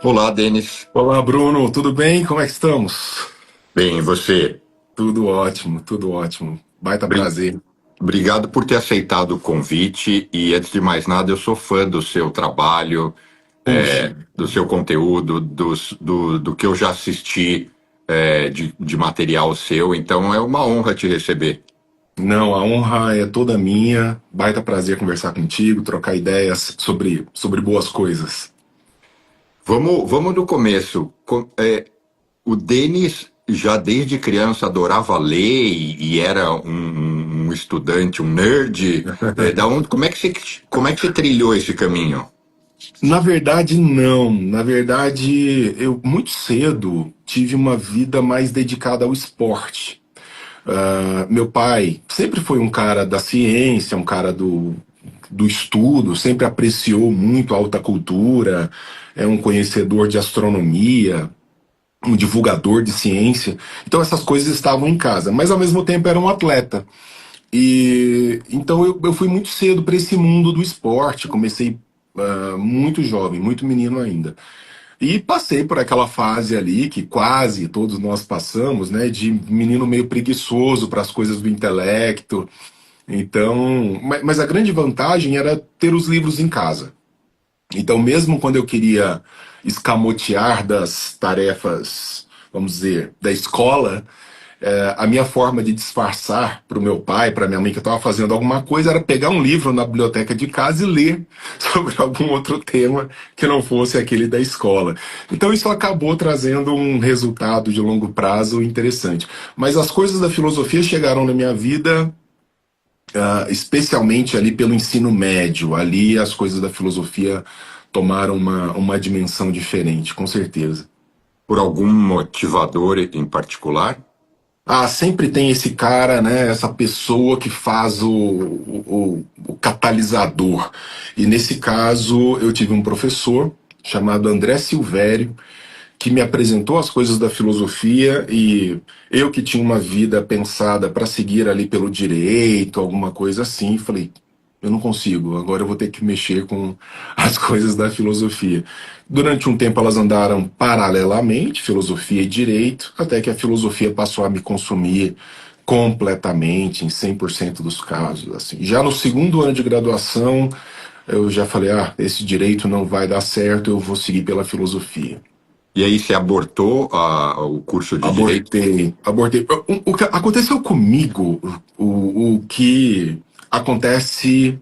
Olá, Denis. Olá, Bruno, tudo bem? Como é que estamos? Bem, e você? Tudo ótimo, tudo ótimo. Baita Bri- prazer. Obrigado por ter aceitado o convite e, antes de mais nada, eu sou fã do seu trabalho, Puxa, do seu conteúdo, do que eu já assisti, de material seu, então é uma honra te receber. não, a honra é toda minha. Baita prazer conversar contigo, trocar ideias sobre boas coisas. Vamos do começo. O Denis já desde criança adorava ler e era um estudante, um nerd. Como é que você trilhou esse caminho? Na verdade, não. Na verdade, eu muito cedo tive uma vida mais dedicada ao esporte. Meu pai sempre foi um cara da ciência, um cara do estudo, sempre apreciou muito a alta cultura, é um conhecedor de astronomia, um divulgador de ciência. Então essas coisas estavam em casa, mas ao mesmo tempo era um atleta. E então eu fui muito cedo para esse mundo do esporte. Comecei muito jovem, muito menino ainda. E passei por aquela fase ali que quase todos nós passamos, né, de menino meio preguiçoso para as coisas do intelecto. Então, mas a grande vantagem era ter os livros em casa. Então, mesmo quando eu queria escamotear das tarefas, vamos dizer, da escola, a minha forma de disfarçar para o meu pai, para minha mãe que eu estava fazendo alguma coisa, era pegar um livro na biblioteca de casa e ler sobre algum outro tema que não fosse aquele da escola. Então, isso acabou trazendo um resultado de longo prazo interessante. Mas as coisas da filosofia chegaram na minha vida especialmente ali pelo ensino médio. Ali as coisas da filosofia tomaram uma dimensão diferente, com certeza. Por algum motivador em particular? Ah, sempre tem esse cara, né? Essa pessoa que faz o catalisador. E nesse caso, eu tive um professor chamado André Silvério, que me apresentou as coisas da filosofia e eu que tinha uma vida pensada para seguir ali pelo direito, alguma coisa assim, falei, eu não consigo, agora eu vou ter que mexer com as coisas da filosofia. Durante um tempo elas andaram paralelamente, filosofia e direito, até que a filosofia passou a me consumir completamente, em 100% dos casos. Assim. Já no segundo ano de graduação, eu já falei, esse direito não vai dar certo, eu vou seguir pela filosofia. E aí você abortou o curso de direito? Abortei. O que aconteceu comigo, o que acontece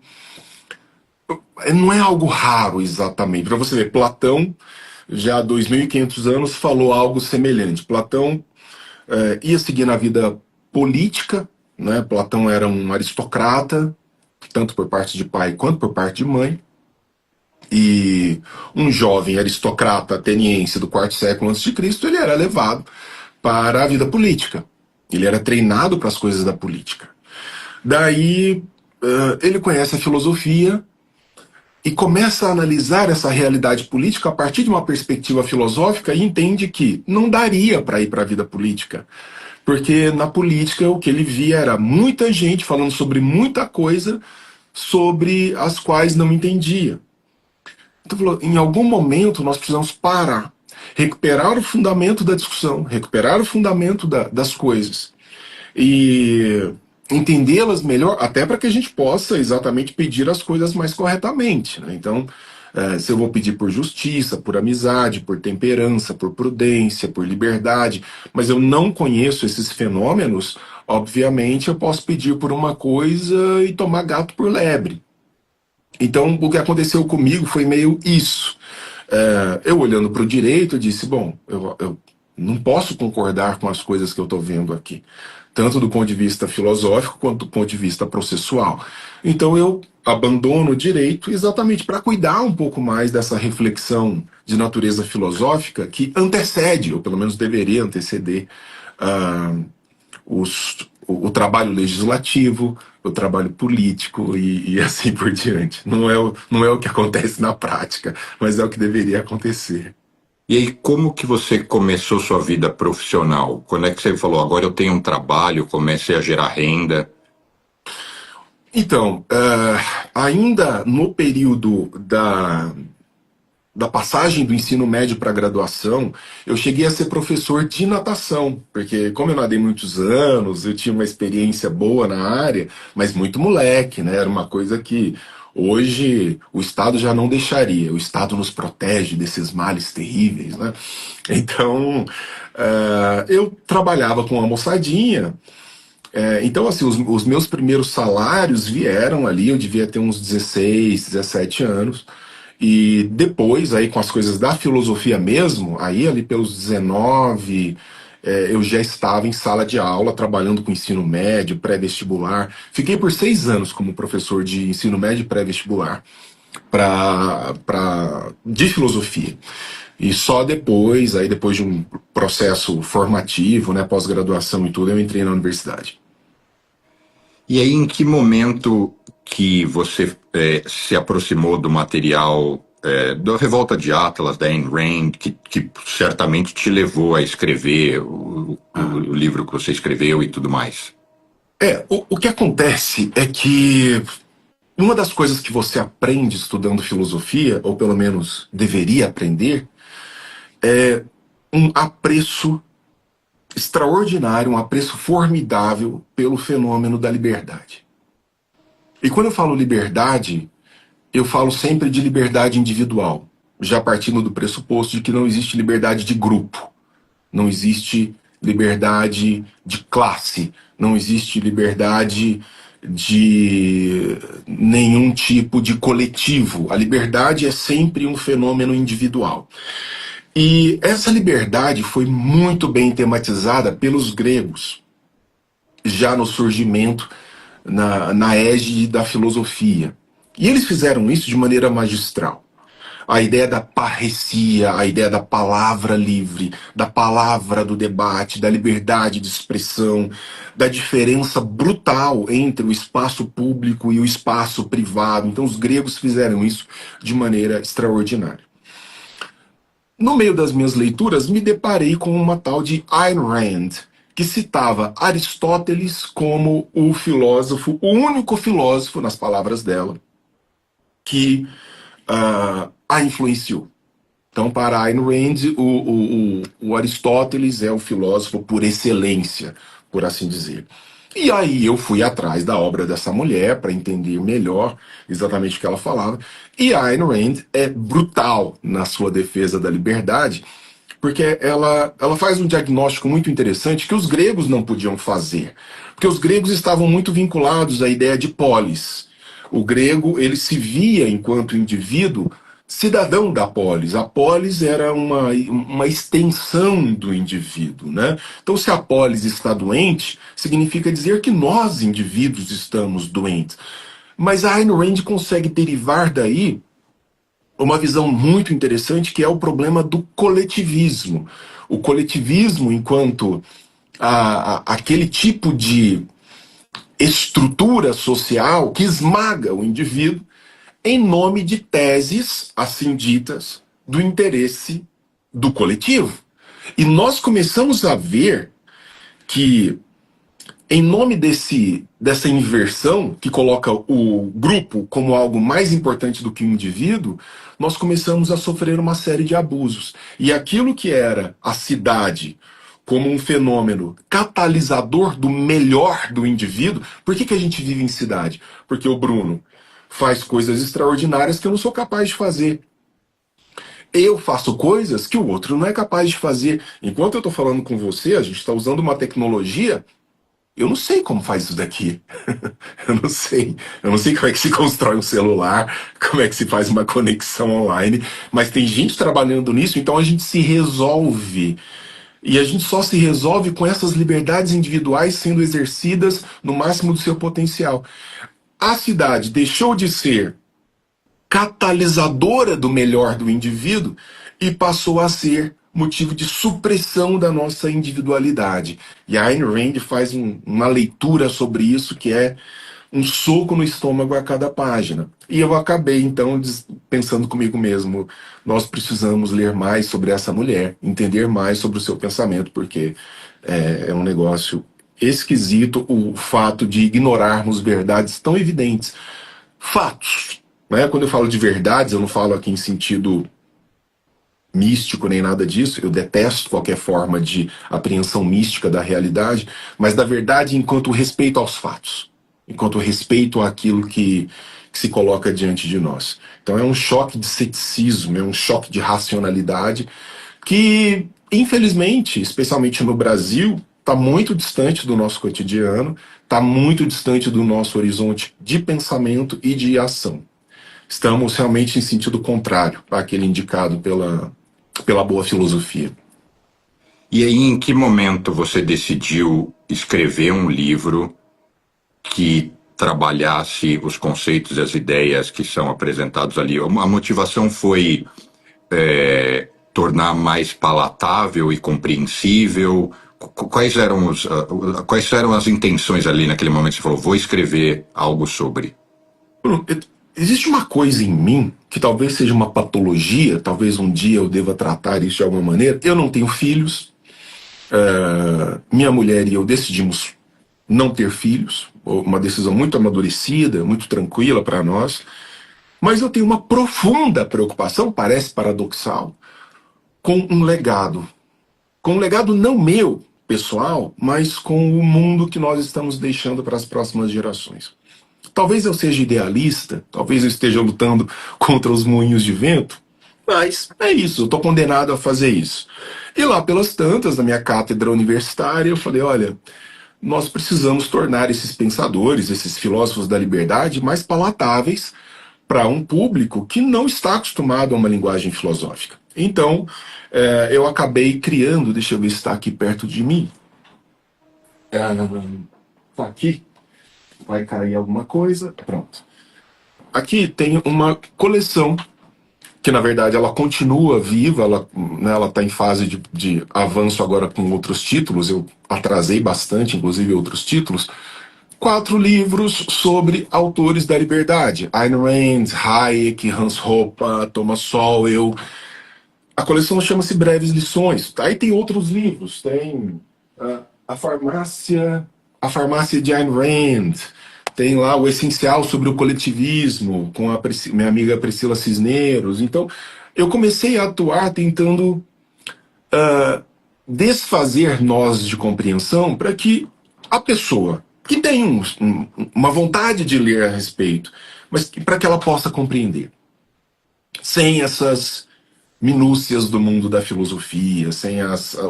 não é algo raro exatamente. Para você ver, Platão, já há 2.500 anos, falou algo semelhante. Platão ia seguir na vida política, né? Platão era um aristocrata, tanto por parte de pai quanto por parte de mãe. E um jovem aristocrata ateniense do quarto século antes de Cristo, ele era levado para a vida política. Ele era treinado para as coisas da política. Daí ele conhece a filosofia e começa a analisar essa realidade política a partir de uma perspectiva filosófica e entende que não daria para ir para a vida política. Porque na política o que ele via era muita gente falando sobre muita coisa sobre as quais não entendia. Então, falou, em algum momento nós precisamos parar, recuperar o fundamento da discussão, recuperar o fundamento das coisas e entendê-las melhor, até para que a gente possa exatamente pedir as coisas mais corretamente. Né? Então, se eu vou pedir por justiça, por amizade, por temperança, por prudência, por liberdade, mas eu não conheço esses fenômenos, obviamente eu posso pedir por uma coisa e tomar gato por lebre. Então, o que aconteceu comigo foi meio isso. Eu olhando para o direito, eu disse: bom, eu não posso concordar com as coisas que eu estou vendo aqui, tanto do ponto de vista filosófico quanto do ponto de vista processual. Então, eu abandono o direito exatamente para cuidar um pouco mais dessa reflexão de natureza filosófica que antecede, ou pelo menos deveria anteceder, uh, o trabalho legislativo, o trabalho político e assim por diante. Não é o que acontece na prática, mas é o que deveria acontecer. E aí, como que você começou sua vida profissional? Quando é que você falou, agora eu tenho um trabalho, comecei a gerar renda? Então, ainda no período da da passagem do ensino médio para a graduação, eu cheguei a ser professor de natação, porque como eu nadei muitos anos, eu tinha uma experiência boa na área, mas muito moleque, né? Era uma coisa que hoje o Estado já não deixaria. O Estado nos protege desses males terríveis, né? Então, eu trabalhava com uma moçadinha. Então, assim, os meus primeiros salários vieram ali, eu devia ter uns 16, 17 anos. E depois, aí com as coisas da filosofia mesmo, aí ali pelos 19, eu já estava em sala de aula, trabalhando com ensino médio, pré-vestibular. Fiquei por 6 anos como professor de ensino médio e pré-vestibular de filosofia. E só depois, aí depois de um processo formativo, né, pós-graduação e tudo, eu entrei na universidade. E aí, em que momento que você se aproximou do material da Revolta de Atlas, da Ayn Rand, que certamente te levou a escrever o livro que você escreveu e tudo mais? O que acontece é que uma das coisas que você aprende estudando filosofia, ou pelo menos deveria aprender, é um apreço extraordinário, um apreço formidável pelo fenômeno da liberdade. E quando eu falo liberdade, eu falo sempre de liberdade individual, já partindo do pressuposto de que não existe liberdade de grupo, não existe liberdade de classe, não existe liberdade de nenhum tipo de coletivo. A liberdade é sempre um fenômeno individual. E essa liberdade foi muito bem tematizada pelos gregos, já no surgimento, na égide da filosofia. E eles fizeram isso de maneira magistral. A ideia da parresia, a ideia da palavra livre, da palavra do debate, da liberdade de expressão, da diferença brutal entre o espaço público e o espaço privado. Então, os gregos fizeram isso de maneira extraordinária. No meio das minhas leituras, me deparei com uma tal de Ayn Rand, que citava Aristóteles como o filósofo, o único filósofo, nas palavras dela, que a influenciou. Então, para Ayn Rand, o Aristóteles é o filósofo por excelência, por assim dizer. E aí eu fui atrás da obra dessa mulher para entender melhor exatamente o que ela falava. E a Ayn Rand é brutal na sua defesa da liberdade, porque ela faz um diagnóstico muito interessante que os gregos não podiam fazer. Porque os gregos estavam muito vinculados à ideia de polis. O grego, ele se via enquanto indivíduo cidadão da polis. A polis era uma extensão do indivíduo, né? Então, se a polis está doente, significa dizer que nós, indivíduos, estamos doentes. Mas a Ayn Rand consegue derivar daí uma visão muito interessante, que é o problema do coletivismo. O coletivismo enquanto aquele tipo de estrutura social que esmaga o indivíduo em nome de teses, assim ditas, do interesse do coletivo. E nós começamos a ver que, em nome dessa inversão, que coloca o grupo como algo mais importante do que o indivíduo, nós começamos a sofrer uma série de abusos. E aquilo que era a cidade como um fenômeno catalisador do melhor do indivíduo. Por que a gente vive em cidade? Porque o Bruno faz coisas extraordinárias que eu não sou capaz de fazer. Eu faço coisas que o outro não é capaz de fazer. Enquanto eu estou falando com você, a gente está usando uma tecnologia. Eu não sei como faz isso daqui. Eu não sei. Eu não sei como é que se constrói um celular, como é que se faz uma conexão online. Mas tem gente trabalhando nisso, então a gente se resolve. E a gente só se resolve com essas liberdades individuais sendo exercidas no máximo do seu potencial. A cidade deixou de ser catalisadora do melhor do indivíduo e passou a ser motivo de supressão da nossa individualidade. E a Ayn Rand faz uma leitura sobre isso que é um soco no estômago a cada página. E eu acabei, então, pensando comigo mesmo, nós precisamos ler mais sobre essa mulher, entender mais sobre o seu pensamento, porque é um negócio esquisito o fato de ignorarmos verdades tão evidentes. Fatos. Né? Quando eu falo de verdades, eu não falo aqui em sentido místico nem nada disso, eu detesto qualquer forma de apreensão mística da realidade, mas da verdade enquanto respeito aos fatos, enquanto respeito àquilo que se coloca diante de nós. Então é um choque de ceticismo, é um choque de racionalidade que, infelizmente, especialmente no Brasil, está muito distante do nosso cotidiano, está muito distante do nosso horizonte de pensamento e de ação. Estamos realmente em sentido contrário àquele indicado pela boa filosofia. E aí, em que momento você decidiu escrever um livro que trabalhasse os conceitos e as ideias que são apresentados ali? A motivação foi tornar mais palatável e compreensível? Quais eram as intenções ali naquele momento que você falou, vou escrever algo sobre? Bruno, existe uma coisa em mim que talvez seja uma patologia, talvez um dia eu deva tratar isso de alguma maneira. Eu não tenho filhos, minha mulher e eu decidimos não ter filhos, uma decisão muito amadurecida, muito tranquila para nós, mas eu tenho uma profunda preocupação, parece paradoxal, com um legado não meu, pessoal, mas com o mundo que nós estamos deixando para as próximas gerações. Talvez eu seja idealista, talvez eu esteja lutando contra os moinhos de vento, mas é isso, eu estou condenado a fazer isso. E lá pelas tantas, na minha cátedra universitária, eu falei, olha, nós precisamos tornar esses pensadores, esses filósofos da liberdade, mais palatáveis para um público que não está acostumado a uma linguagem filosófica. Então, eu acabei criando, deixa eu ver se está aqui perto de mim. Está aqui. Vai cair alguma coisa. Pronto. Aqui tem uma coleção que, na verdade, ela continua viva, ela está em fase de avanço agora com outros títulos. Eu atrasei bastante, inclusive, outros títulos. 4 livros sobre autores da liberdade. Ayn Rand, Hayek, Hans Hoppe, Thomas Sowell. A coleção chama-se Breves Lições. Aí tem outros livros. Tem a farmácia de Ayn Rand. Tem lá o Essencial sobre o Coletivismo, com a minha amiga Priscila Cisneros. Então, eu comecei a atuar tentando desfazer nós de compreensão para que a pessoa que tem uma vontade de ler a respeito, mas para que ela possa compreender. Sem essas minúcias do mundo da filosofia, sem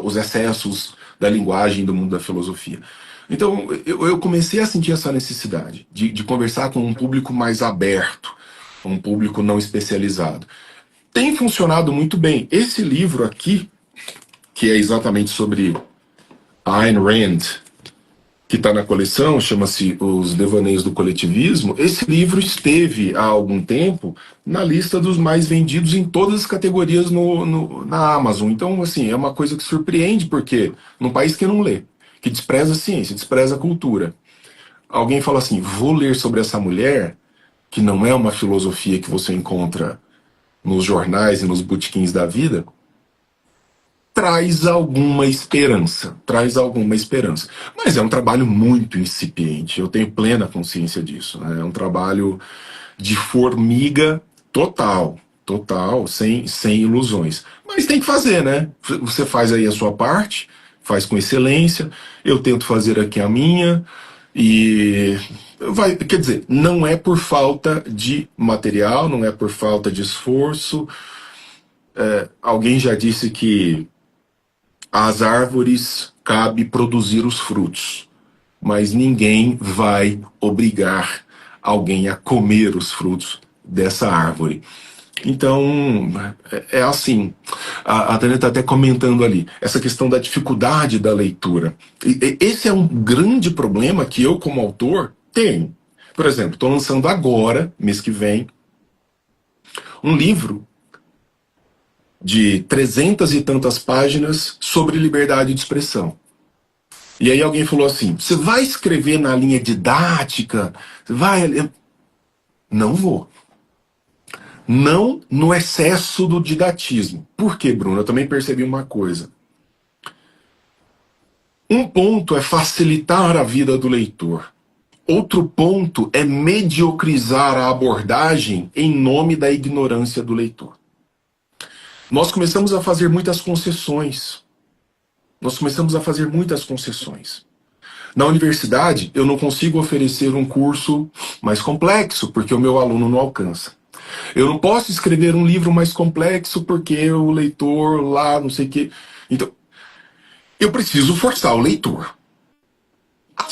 os excessos da linguagem do mundo da filosofia. Então, eu comecei a sentir essa necessidade de conversar com um público mais aberto, um público não especializado. Tem funcionado muito bem. Esse livro aqui, que é exatamente sobre Ayn Rand, que está na coleção, chama-se Os Devaneios do Coletivismo. Esse livro esteve há algum tempo na lista dos mais vendidos em todas as categorias na Amazon. Então, assim, é uma coisa que surpreende, porque num país que não lê, que despreza a ciência, despreza a cultura, alguém fala assim, vou ler sobre essa mulher, que não é uma filosofia que você encontra nos jornais e nos botequins da vida, traz alguma esperança, Mas é um trabalho muito incipiente, eu tenho plena consciência disso, né? É um trabalho de formiga total, sem ilusões. Mas tem que fazer, né? Você faz aí a sua parte, faz com excelência, eu tento fazer aqui a minha, e quer dizer, não é por falta de material, não é por falta de esforço. Alguém já disse que às árvores cabe produzir os frutos, mas ninguém vai obrigar alguém a comer os frutos dessa árvore. Então, é assim. A Tânia está até comentando ali, essa questão da dificuldade da leitura. Esse é um grande problema que eu, como autor, tenho. Por exemplo, estou lançando agora, mês que vem, um livro de 300 e tantas páginas sobre liberdade de expressão. E aí alguém falou assim, você vai escrever na linha didática? Você vai... Não vou. Não no excesso do didatismo. Por quê, Bruno? Eu também percebi uma coisa. Um ponto é facilitar a vida do leitor. Outro ponto é mediocrizar a abordagem em nome da ignorância do leitor. nós começamos a fazer muitas concessões. Nós começamos a fazer muitas concessões. Na universidade, eu não consigo oferecer um curso mais complexo, porque o meu aluno não alcança. Eu não posso escrever um livro mais complexo, porque o leitor lá, não sei o quê. Então, eu preciso forçar o leitor a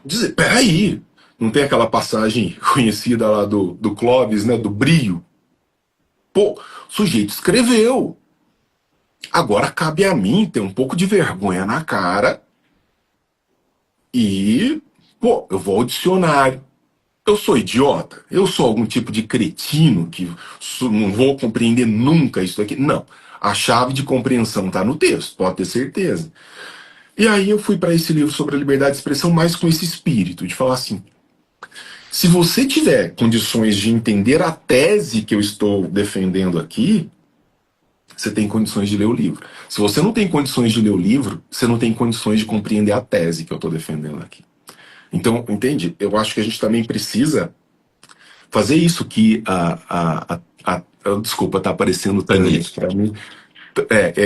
dizer, peraí, não tem aquela passagem conhecida lá do Clóvis, né, do brio? Pô, o sujeito escreveu. Agora cabe a mim ter um pouco de vergonha na cara e, pô, eu vou ao dicionário. Eu sou idiota? Eu sou algum tipo de cretino que não vou compreender nunca isso aqui? Não. A chave de compreensão está no texto, pode ter certeza. E aí eu fui para esse livro sobre a liberdade de expressão mais com esse espírito, de falar assim, se você tiver condições de entender a tese que eu estou defendendo aqui, você tem condições de ler o livro. Se você não tem condições de ler o livro, você não tem condições de compreender a tese que eu estou defendendo aqui. Então, entende? Eu acho que a gente também precisa fazer isso que desculpa, tá aparecendo também para mim.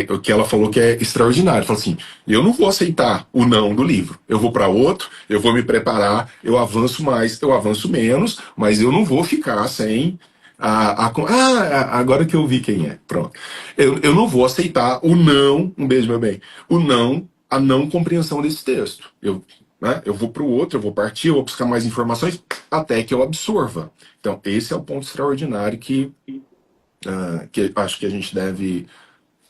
O que ela falou que é extraordinário. Fala assim, eu não vou aceitar o não do livro. Eu vou para outro, eu vou me preparar, eu avanço mais, eu avanço menos, mas eu não vou ficar sem agora que eu vi quem é. Pronto. Eu não vou aceitar o não, um beijo, meu bem, o não, a não compreensão desse texto. Eu vou para o outro, eu vou partir, eu vou buscar mais informações até que eu absorva. Então, esse é o ponto extraordinário que acho que a gente deve,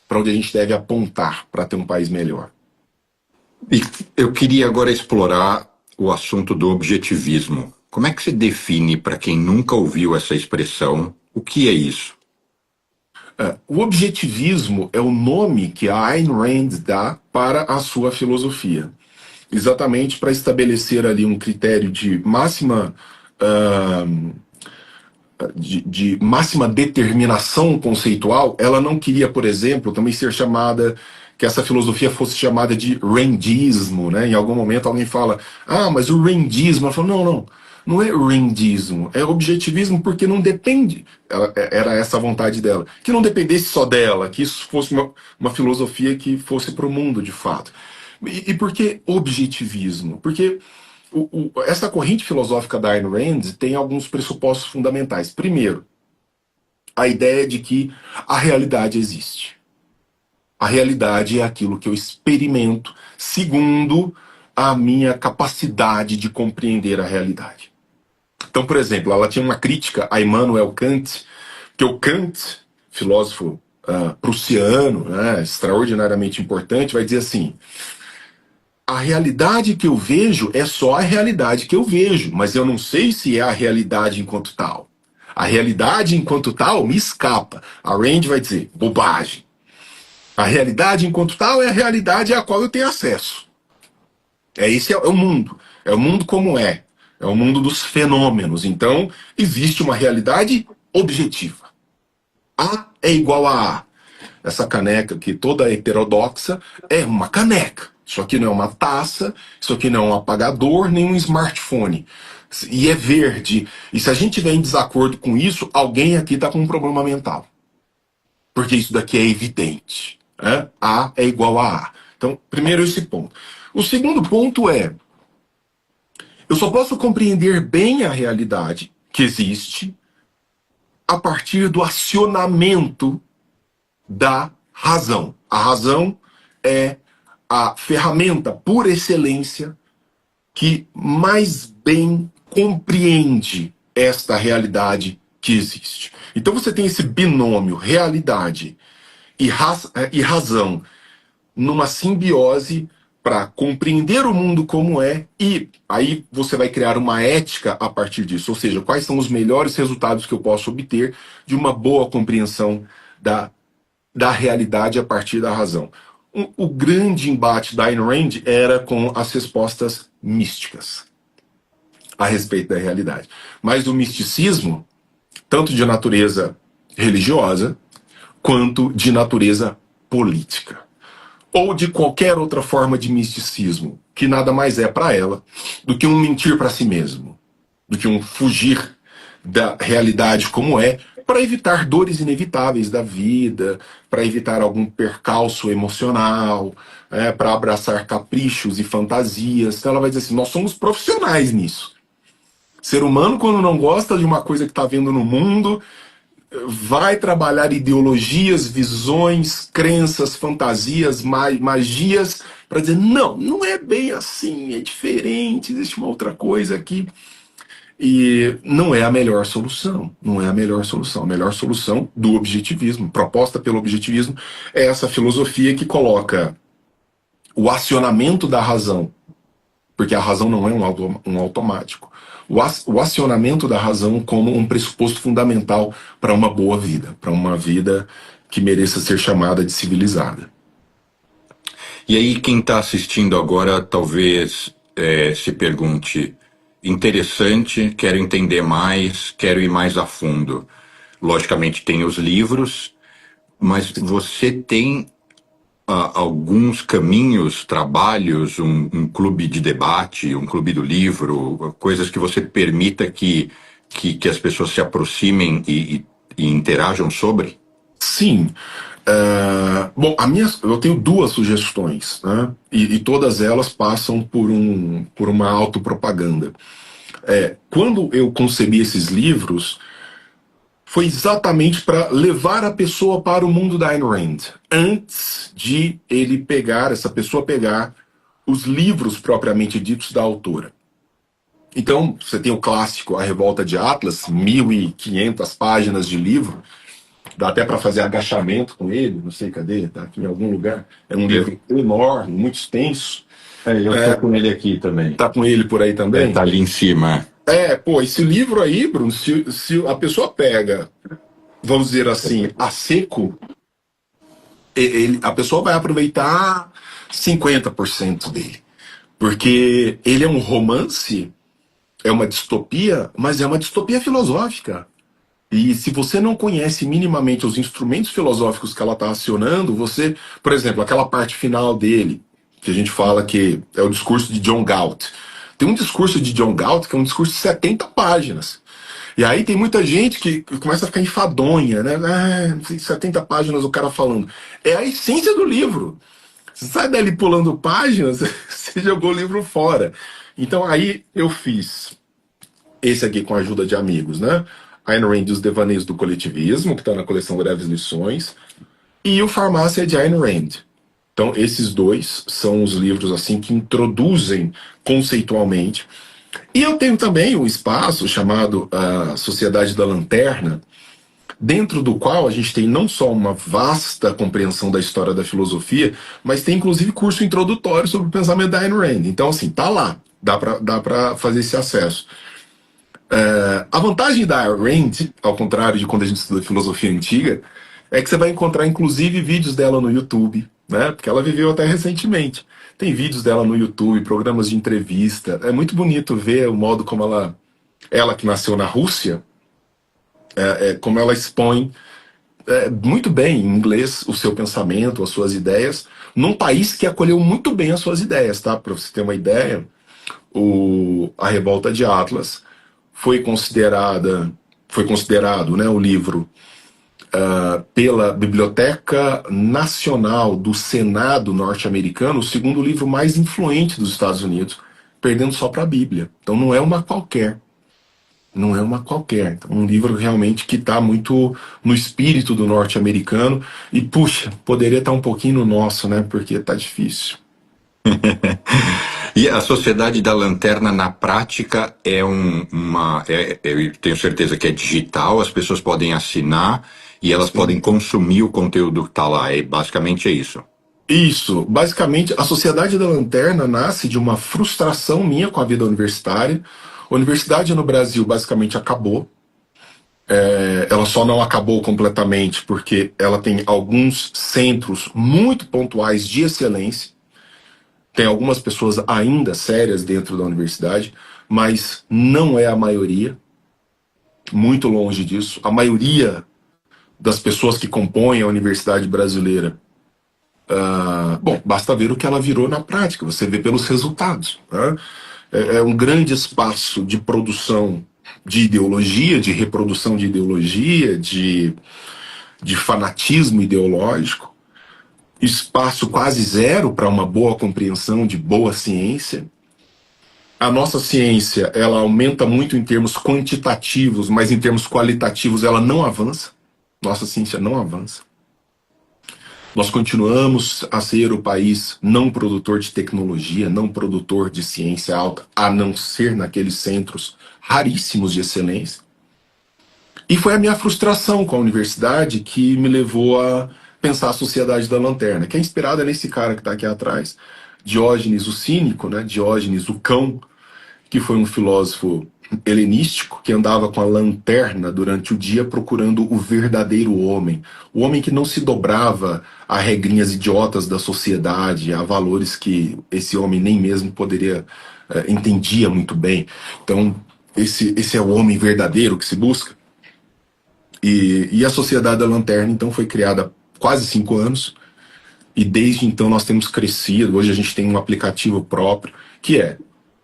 para onde a gente deve apontar para ter um país melhor. E eu queria agora explorar o assunto do objetivismo. Como é que se define, para quem nunca ouviu essa expressão, o que é isso? O objetivismo é o nome que a Ayn Rand dá para a sua filosofia. Exatamente para estabelecer ali um critério de máxima de máxima determinação conceitual. Ela não queria, por exemplo, também ser chamada, que essa filosofia fosse chamada de Randismo, né? Em algum momento alguém fala, mas o Randismo, ela falou, não é Randismo, é objetivismo porque não depende, era essa a vontade dela, que não dependesse só dela, que isso fosse uma filosofia que fosse para o mundo de fato. E por que objetivismo? Porque essa corrente filosófica da Ayn Rand tem alguns pressupostos fundamentais. Primeiro, a ideia de que a realidade existe. A realidade é aquilo que eu experimento segundo a minha capacidade de compreender a realidade. Então, por exemplo, ela tinha uma crítica a Immanuel Kant, que o Kant, filósofo prussiano, né, extraordinariamente importante, vai dizer assim, a realidade que eu vejo é só a realidade que eu vejo, mas eu não sei se é a realidade enquanto tal. A realidade enquanto tal me escapa. A Rand vai dizer, bobagem. A realidade enquanto tal é a realidade a qual eu tenho acesso. Esse é o mundo. É o mundo como é. É o mundo dos fenômenos. Então, existe uma realidade objetiva. A é igual a A. Essa caneca aqui, toda heterodoxa, é uma caneca. Isso aqui não é uma taça, isso aqui não é um apagador, nem um smartphone. E é verde. E se a gente tiver em desacordo com isso, alguém aqui está com um problema mental. Porque isso daqui é evidente. Né? A é igual a A. Então, primeiro esse ponto. O segundo ponto é, eu só posso compreender bem a realidade que existe a partir do acionamento da razão. A razão é a ferramenta por excelência que mais bem compreende esta realidade que existe. Então você tem esse binômio realidade e razão numa simbiose para compreender o mundo como é, e aí você vai criar uma ética a partir disso, ou seja, quais são os melhores resultados que eu posso obter de uma boa compreensão da realidade a partir da razão. O grande embate da Ayn Rand era com as respostas místicas a respeito da realidade. Mas o misticismo, tanto de natureza religiosa, quanto de natureza política. Ou de qualquer outra forma de misticismo, que nada mais é para ela do que um mentir para si mesmo, do que um fugir da realidade como é para evitar dores inevitáveis da vida, para evitar algum percalço emocional, para abraçar caprichos e fantasias. Então ela vai dizer assim: nós somos profissionais nisso. Ser humano, quando não gosta de uma coisa que está vendo no mundo, vai trabalhar ideologias, visões, crenças, fantasias, magias, para dizer: não, não é bem assim, é diferente, existe uma outra coisa aqui. E não é a melhor solução, não é a melhor solução. A melhor solução do objetivismo, proposta pelo objetivismo, é essa filosofia que coloca o acionamento da razão, porque a razão não é um automático, o acionamento da razão como um pressuposto fundamental para uma boa vida, para uma vida que mereça ser chamada de civilizada. E aí, quem está assistindo agora talvez se pergunte: interessante, quero entender mais, quero ir mais a fundo. Logicamente, tem os livros, mas você tem alguns caminhos, trabalhos, um clube de debate, um clube do livro, coisas que você permita que as pessoas se aproximem e interajam sobre? Sim. Bom, eu tenho duas sugestões, né? E todas elas passam por uma autopropaganda. Quando eu concebi esses livros, foi exatamente para levar a pessoa para o mundo da Ayn Rand, antes de essa pessoa pegar os livros propriamente ditos da autora. Então, você tem o clássico A Revolta de Atlas, 1.500 páginas de livro. Dá até para fazer agachamento com ele, não sei cadê, tá aqui em algum lugar. É um livro enorme, muito extenso. Eu estou com ele aqui também. Tá com ele por aí também? Tá ali em cima. Esse livro aí, Bruno, se a pessoa pega, vamos dizer assim, a seco, a pessoa vai aproveitar 50% dele. Porque ele é um romance, é uma distopia, mas é uma distopia filosófica. E se você não conhece minimamente os instrumentos filosóficos que ela está acionando, você, por exemplo, aquela parte final dele, que a gente fala que é o discurso de John Galt. Tem um discurso de John Galt que é um discurso de 70 páginas. E aí tem muita gente que começa a ficar enfadonha, né? 70 páginas o cara falando. É a essência do livro. Você sai dali pulando páginas, você jogou o livro fora. Então aí eu fiz esse aqui com a ajuda de amigos, né? Ayn Rand e os Devaneios do Coletivismo, que está na coleção Breves Lições, e o Farmácia de Ayn Rand. Então, esses dois são os livros assim que introduzem conceitualmente. E eu tenho também um espaço chamado a Sociedade da Lanterna, dentro do qual a gente tem não só uma vasta compreensão da história da filosofia, mas tem inclusive curso introdutório sobre o pensamento da Ayn Rand. Então, assim, tá lá, dá para fazer esse acesso. A vantagem da Ayn Rand, ao contrário de quando a gente estuda filosofia antiga, é que você vai encontrar inclusive vídeos dela no YouTube, né? Porque ela viveu até recentemente. Tem vídeos dela no YouTube, programas de entrevista. É muito bonito ver o modo como ela que nasceu na Rússia, como ela expõe muito bem em inglês o seu pensamento, as suas ideias, num país que acolheu muito bem as suas ideias, tá? Para você ter uma ideia, A Revolta de Atlas foi considerado, né, o livro pela Biblioteca Nacional do Senado norte-americano, o segundo livro mais influente dos Estados Unidos, perdendo só para a Bíblia. Então não é uma qualquer. Não é uma qualquer. Então, um livro realmente que está muito no espírito do norte-americano e, puxa, poderia estar um pouquinho no nosso, né? Porque está difícil. E a Sociedade da Lanterna, na prática, eu tenho certeza que é digital, as pessoas podem assinar e elas podem consumir o conteúdo que está lá. Basicamente é isso. Isso. Basicamente, a Sociedade da Lanterna nasce de uma frustração minha com a vida universitária. A universidade no Brasil basicamente acabou. Ela só não acabou completamente porque ela tem alguns centros muito pontuais de excelência. Tem algumas pessoas ainda sérias dentro da universidade, mas não é a maioria. Muito longe disso. A maioria das pessoas que compõem a universidade brasileira, bom, basta ver o que ela virou na prática. Você vê pelos resultados, né? É um grande espaço de produção de ideologia, de reprodução de ideologia, de fanatismo ideológico, espaço quase zero para uma boa compreensão de boa ciência. A nossa ciência, ela aumenta muito em termos quantitativos, mas em termos qualitativos ela não avança. Nossa ciência não avança. Nós continuamos a ser o país não produtor de tecnologia, não produtor de ciência alta, a não ser naqueles centros raríssimos de excelência. E foi a minha frustração com a universidade que me levou a pensar a Sociedade da Lanterna, que é inspirada nesse cara que está aqui atrás, Diógenes o Cínico, né? Diógenes o Cão, que foi um filósofo helenístico que andava com a lanterna durante o dia procurando o verdadeiro homem. O homem que não se dobrava a regrinhas idiotas da sociedade, a valores que esse homem nem mesmo poderia, entendia muito bem. Então, esse é o homem verdadeiro que se busca. E a Sociedade da Lanterna, então, foi criada há quase 5 anos. E desde então nós temos crescido. Hoje a gente tem um aplicativo próprio, que é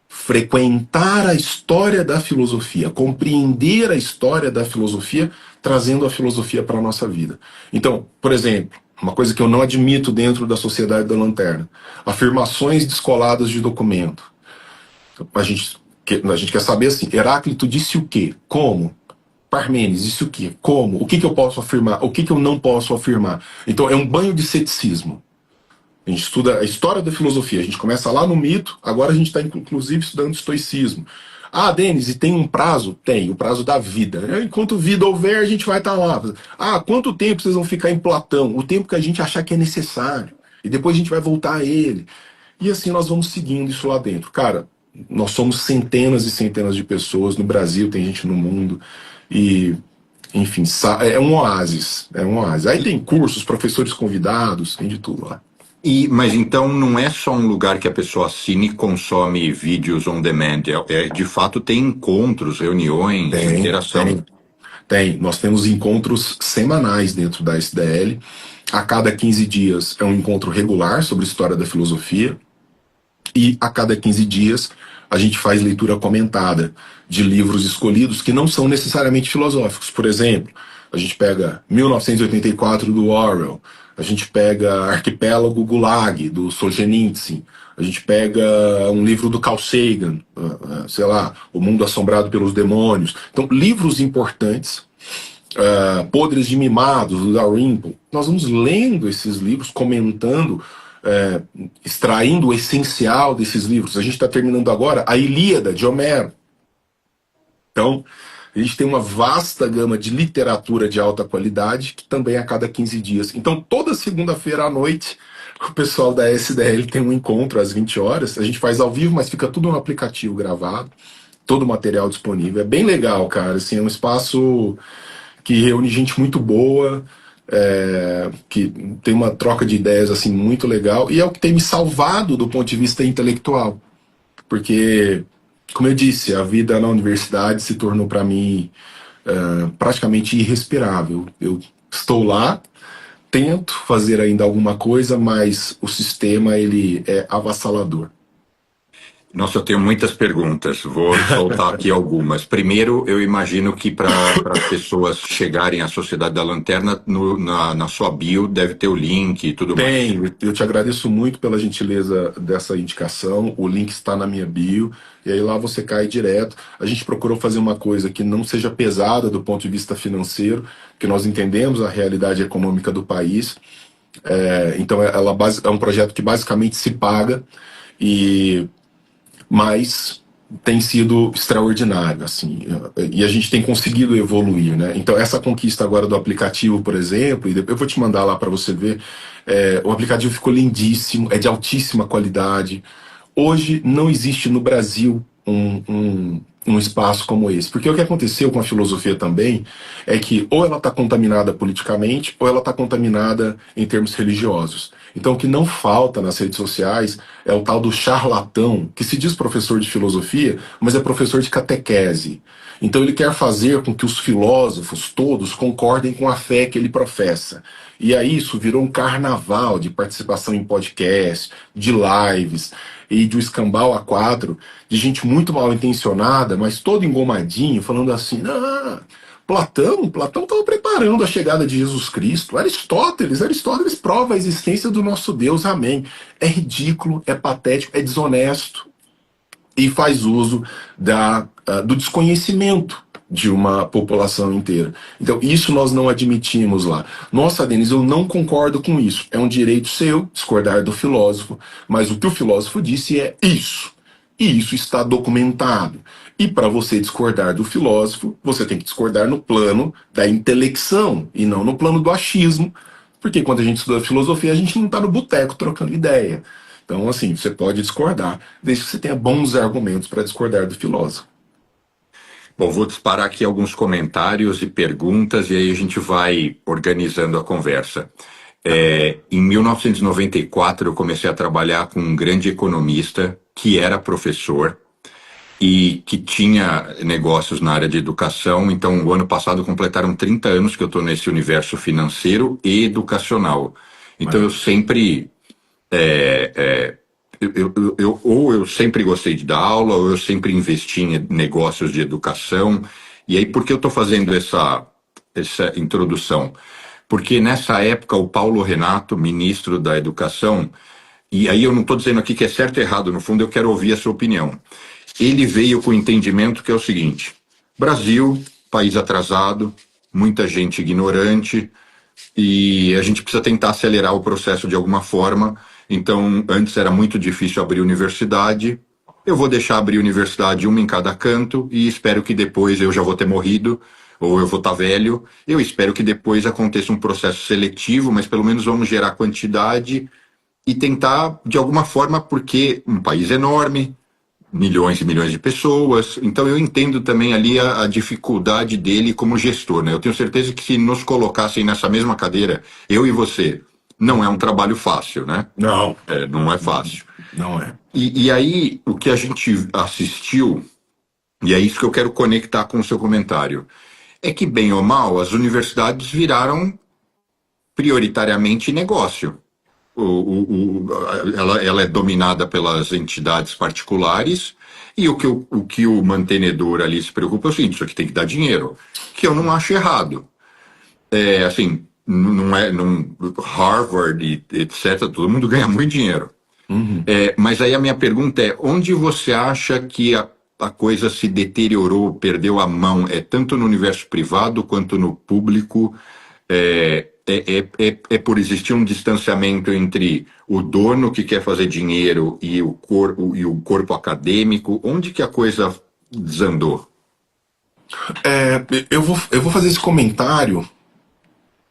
frequentar a história da filosofia, compreender a história da filosofia, trazendo a filosofia para a nossa vida. Então, por exemplo, uma coisa que eu não admito dentro da Sociedade da Lanterna, afirmações descoladas de documento. A gente quer saber assim, Heráclito disse o quê? Como? Parmênides disse o quê? Como? O que eu posso afirmar? O que eu não posso afirmar? Então, é um banho de ceticismo. A gente estuda a história da filosofia. A gente começa lá no mito, agora a gente está inclusive estudando estoicismo. Ah, Denis, e tem um prazo? Tem, o prazo da vida. Enquanto vida houver, a gente vai estar lá. Ah, quanto tempo vocês vão ficar em Platão? O tempo que a gente achar que é necessário. E depois a gente vai voltar a ele. E assim nós vamos seguindo isso lá dentro. Cara, nós somos centenas e centenas de pessoas no Brasil, tem gente no mundo. E, enfim, é um oásis. É um oásis. Aí tem cursos, professores convidados, tem de tudo lá. Mas então não é só um lugar que a pessoa assina e consome vídeos on demand, de fato tem encontros, reuniões, interação. Tem. Nós temos encontros semanais dentro da SDL. A cada 15 dias é um encontro regular sobre história da filosofia. E a cada 15 dias a gente faz leitura comentada de livros escolhidos que não são necessariamente filosóficos. Por exemplo, a gente pega 1984 do Orwell, a gente pega Arquipélago Gulag, do Solzhenitsyn, a gente pega um livro do Carl Sagan, sei lá, O Mundo Assombrado pelos Demônios. Então, livros importantes, Podres de Mimados, do Dalrymple. Nós vamos lendo esses livros, comentando, extraindo o essencial desses livros. A gente está terminando agora a Ilíada, de Homero. Então, a gente tem uma vasta gama de literatura de alta qualidade, que também é a cada 15 dias. Então, toda segunda-feira à noite, o pessoal da SDL tem um encontro às 20 horas. A gente faz ao vivo, mas fica tudo no aplicativo gravado, todo o material disponível. É bem legal, cara. Assim, é um espaço que reúne gente muito boa, que tem uma troca de ideias assim muito legal, e é o que tem me salvado do ponto de vista intelectual. Porque, como eu disse, a vida na universidade se tornou para mim praticamente irrespirável. Eu estou lá, tento fazer ainda alguma coisa, mas o sistema ele é avassalador. Nossa, eu tenho muitas perguntas, vou soltar aqui algumas. Primeiro, eu imagino que para as pessoas chegarem à Sociedade da Lanterna, na sua bio deve ter o link e tudo mais. Tem, eu te agradeço muito pela gentileza dessa indicação, o link está na minha bio, e aí lá você cai direto. A gente procurou fazer uma coisa que não seja pesada do ponto de vista financeiro, que nós entendemos a realidade econômica do país, então ela é um projeto que basicamente se paga, mas tem sido extraordinário, assim, e a gente tem conseguido evoluir, né? Então essa conquista agora do aplicativo, por exemplo, e depois eu vou te mandar lá para você ver, o aplicativo ficou lindíssimo, é de altíssima qualidade. Hoje não existe no Brasil um espaço como esse, porque o que aconteceu com a filosofia também é que ou ela está contaminada politicamente ou ela está contaminada em termos religiosos. Então o que não falta nas redes sociais é o tal do charlatão, que se diz professor de filosofia, mas é professor de catequese. Então ele quer fazer com que os filósofos todos concordem com a fé que ele professa. E aí isso virou um carnaval de participação em podcast, de lives. e de um escambau a quatro, de gente muito mal intencionada, mas todo engomadinho, falando assim, ah, Platão estava preparando a chegada de Jesus Cristo. Aristóteles prova a existência do nosso Deus, amém. É ridículo, é patético, é desonesto e faz uso do desconhecimento de uma população inteira. Então, isso nós não admitimos lá. Nossa, Denis, eu não concordo com isso. É um direito seu discordar do filósofo, mas o que o filósofo disse é isso. E isso está documentado. E para você discordar do filósofo, você tem que discordar no plano da intelecção e não no plano do achismo, porque quando a gente estuda filosofia, a gente não está no boteco trocando ideia. Então, assim, você pode discordar, desde que você tenha bons argumentos para discordar do filósofo. Bom, vou disparar aqui alguns comentários e perguntas e aí a gente vai organizando a conversa. Em 1994, eu comecei a trabalhar com um grande economista que era professor e que tinha negócios na área de educação. Então, o ano passado completaram 30 anos que eu estou nesse universo financeiro e educacional. Então, eu sempre... ou eu sempre gostei de dar aula, ou eu sempre investi em negócios de educação. E aí, por que eu estou fazendo essa introdução? Porque nessa época o Paulo Renato, ministro da Educação, e aí eu não estou dizendo aqui que é certo ou errado, no fundo eu quero ouvir a sua opinião. Ele veio com o entendimento que é o seguinte: Brasil, país atrasado, muita gente ignorante, e a gente precisa tentar acelerar o processo de alguma forma. Então, antes era muito difícil abrir universidade. Eu vou deixar abrir universidade uma em cada canto e espero que depois eu já vou ter morrido ou eu vou estar velho. Eu espero que depois aconteça um processo seletivo, mas pelo menos vamos gerar quantidade e tentar, de alguma forma, porque um país enorme, milhões e milhões de pessoas. Então eu entendo também ali a dificuldade dele como gestor, né? Eu tenho certeza que se nos colocassem nessa mesma cadeira, eu e você, não é um trabalho fácil, né? Não. Não é fácil. Não é. E aí, o que a gente assistiu, e é isso que eu quero conectar com o seu comentário, é que, bem ou mal, as universidades viraram prioritariamente negócio. Ela é dominada pelas entidades particulares e o que o mantenedor ali se preocupa é o seguinte: isso aqui tem que dar dinheiro, que eu não acho errado. Assim, Harvard e etc, todo mundo ganha muito dinheiro. Uhum. Mas aí a minha pergunta é: onde você acha que a coisa se deteriorou, perdeu a mão? É tanto no universo privado quanto no público? É por existir um distanciamento entre o dono que quer fazer dinheiro e o corpo acadêmico? Onde que a coisa desandou? Eu vou fazer esse comentário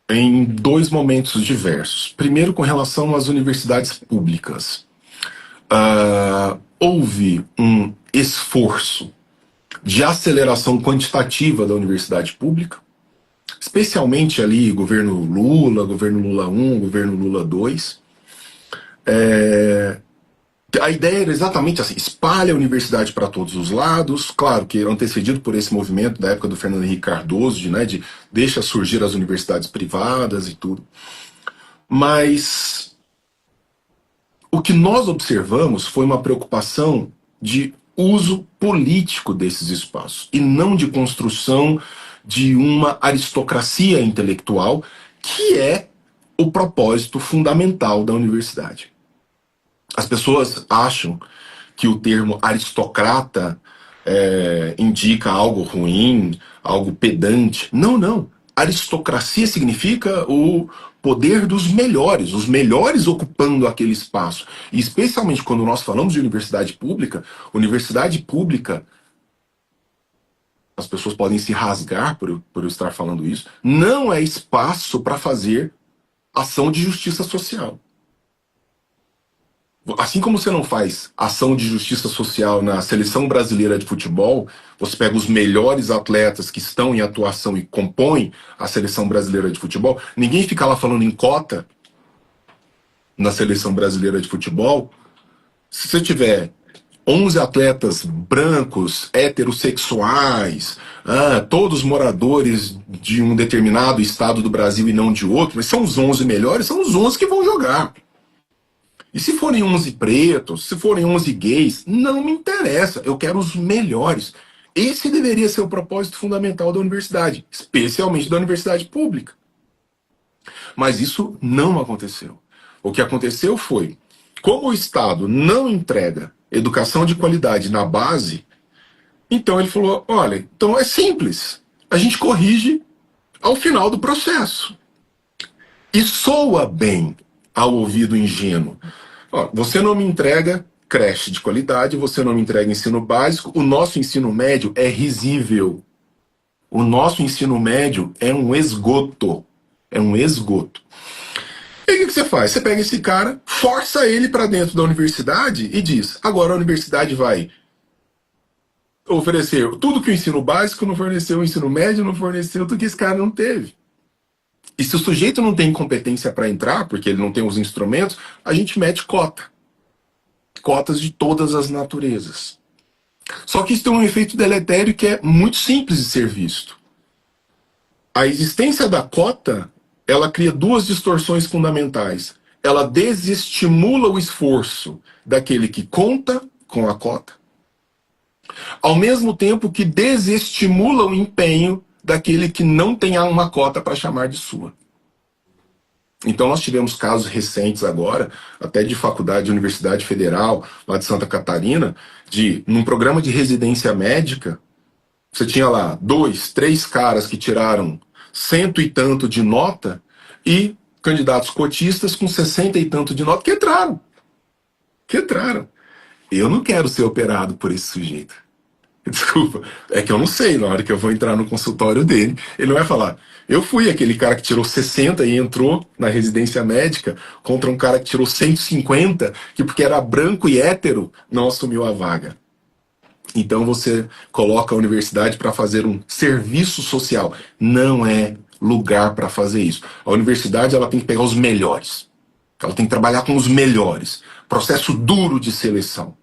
em dois momentos diversos. Primeiro, com relação às universidades públicas. Houve um esforço de aceleração quantitativa da universidade pública, especialmente ali governo Lula 1, governo Lula 2. A ideia era exatamente assim: espalha a universidade para todos os lados. Claro que antecedido por esse movimento da época do Fernando Henrique Cardoso, de deixa surgir as universidades privadas e tudo. Mas o que nós observamos foi uma preocupação de uso político desses espaços e não de construção de uma aristocracia intelectual, que é o propósito fundamental da universidade. As pessoas acham que o termo aristocrata indica algo ruim, algo pedante. Não. Aristocracia significa o poder dos melhores, os melhores ocupando aquele espaço. E especialmente quando nós falamos de universidade pública, as pessoas podem se rasgar por eu estar falando isso, não é espaço para fazer ação de justiça social. Assim como você não faz ação de justiça social na seleção brasileira de futebol, você pega os melhores atletas que estão em atuação e compõem a seleção brasileira de futebol, ninguém fica lá falando em cota na seleção brasileira de futebol. Se você tiver 11 atletas brancos, heterossexuais, todos moradores de um determinado estado do Brasil e não de outro, mas são os 11 melhores, são os 11 que vão jogar. E se forem 11 pretos, se forem 11 gays, não me interessa. Eu quero os melhores. Esse deveria ser o propósito fundamental da universidade, especialmente da universidade pública. Mas isso não aconteceu. O que aconteceu foi, como o Estado não entrega educação de qualidade na base, então ele falou, olha, então é simples. A gente corrige ao final do processo. E soa bem ao ouvido ingênuo. Ó, você não me entrega creche de qualidade, você não me entrega ensino básico, o nosso ensino médio é risível. O nosso ensino médio é um esgoto. É um esgoto. E aí o que você faz? Você pega esse cara, força ele para dentro da universidade e diz: agora a universidade vai oferecer tudo que o ensino básico não forneceu, o ensino médio não forneceu, tudo que esse cara não teve. E se o sujeito não tem competência para entrar, porque ele não tem os instrumentos, a gente mete cota. Cotas de todas as naturezas. Só que isso tem um efeito deletério que é muito simples de ser visto. A existência da cota, ela cria duas distorções fundamentais. Ela desestimula o esforço daquele que conta com a cota, ao mesmo tempo que desestimula o empenho daquele que não tem uma cota para chamar de sua. Então nós tivemos casos recentes agora, até de faculdade de Universidade Federal, lá de Santa Catarina, num programa de residência médica, você tinha lá 2, 3 caras que tiraram 100 e tanto de nota e candidatos cotistas com 60 e tanto de nota que entraram. Que entraram. Eu não quero ser operado por esse sujeito. Desculpa, é que eu não sei, na hora que eu vou entrar no consultório dele, ele não vai falar, eu fui aquele cara que tirou 60 e entrou na residência médica contra um cara que tirou 150, que porque era branco e hétero, não assumiu a vaga. Então você coloca a universidade para fazer um serviço social. Não é lugar para fazer isso. A universidade ela tem que pegar os melhores. Ela tem que trabalhar com os melhores. Processo duro de seleção.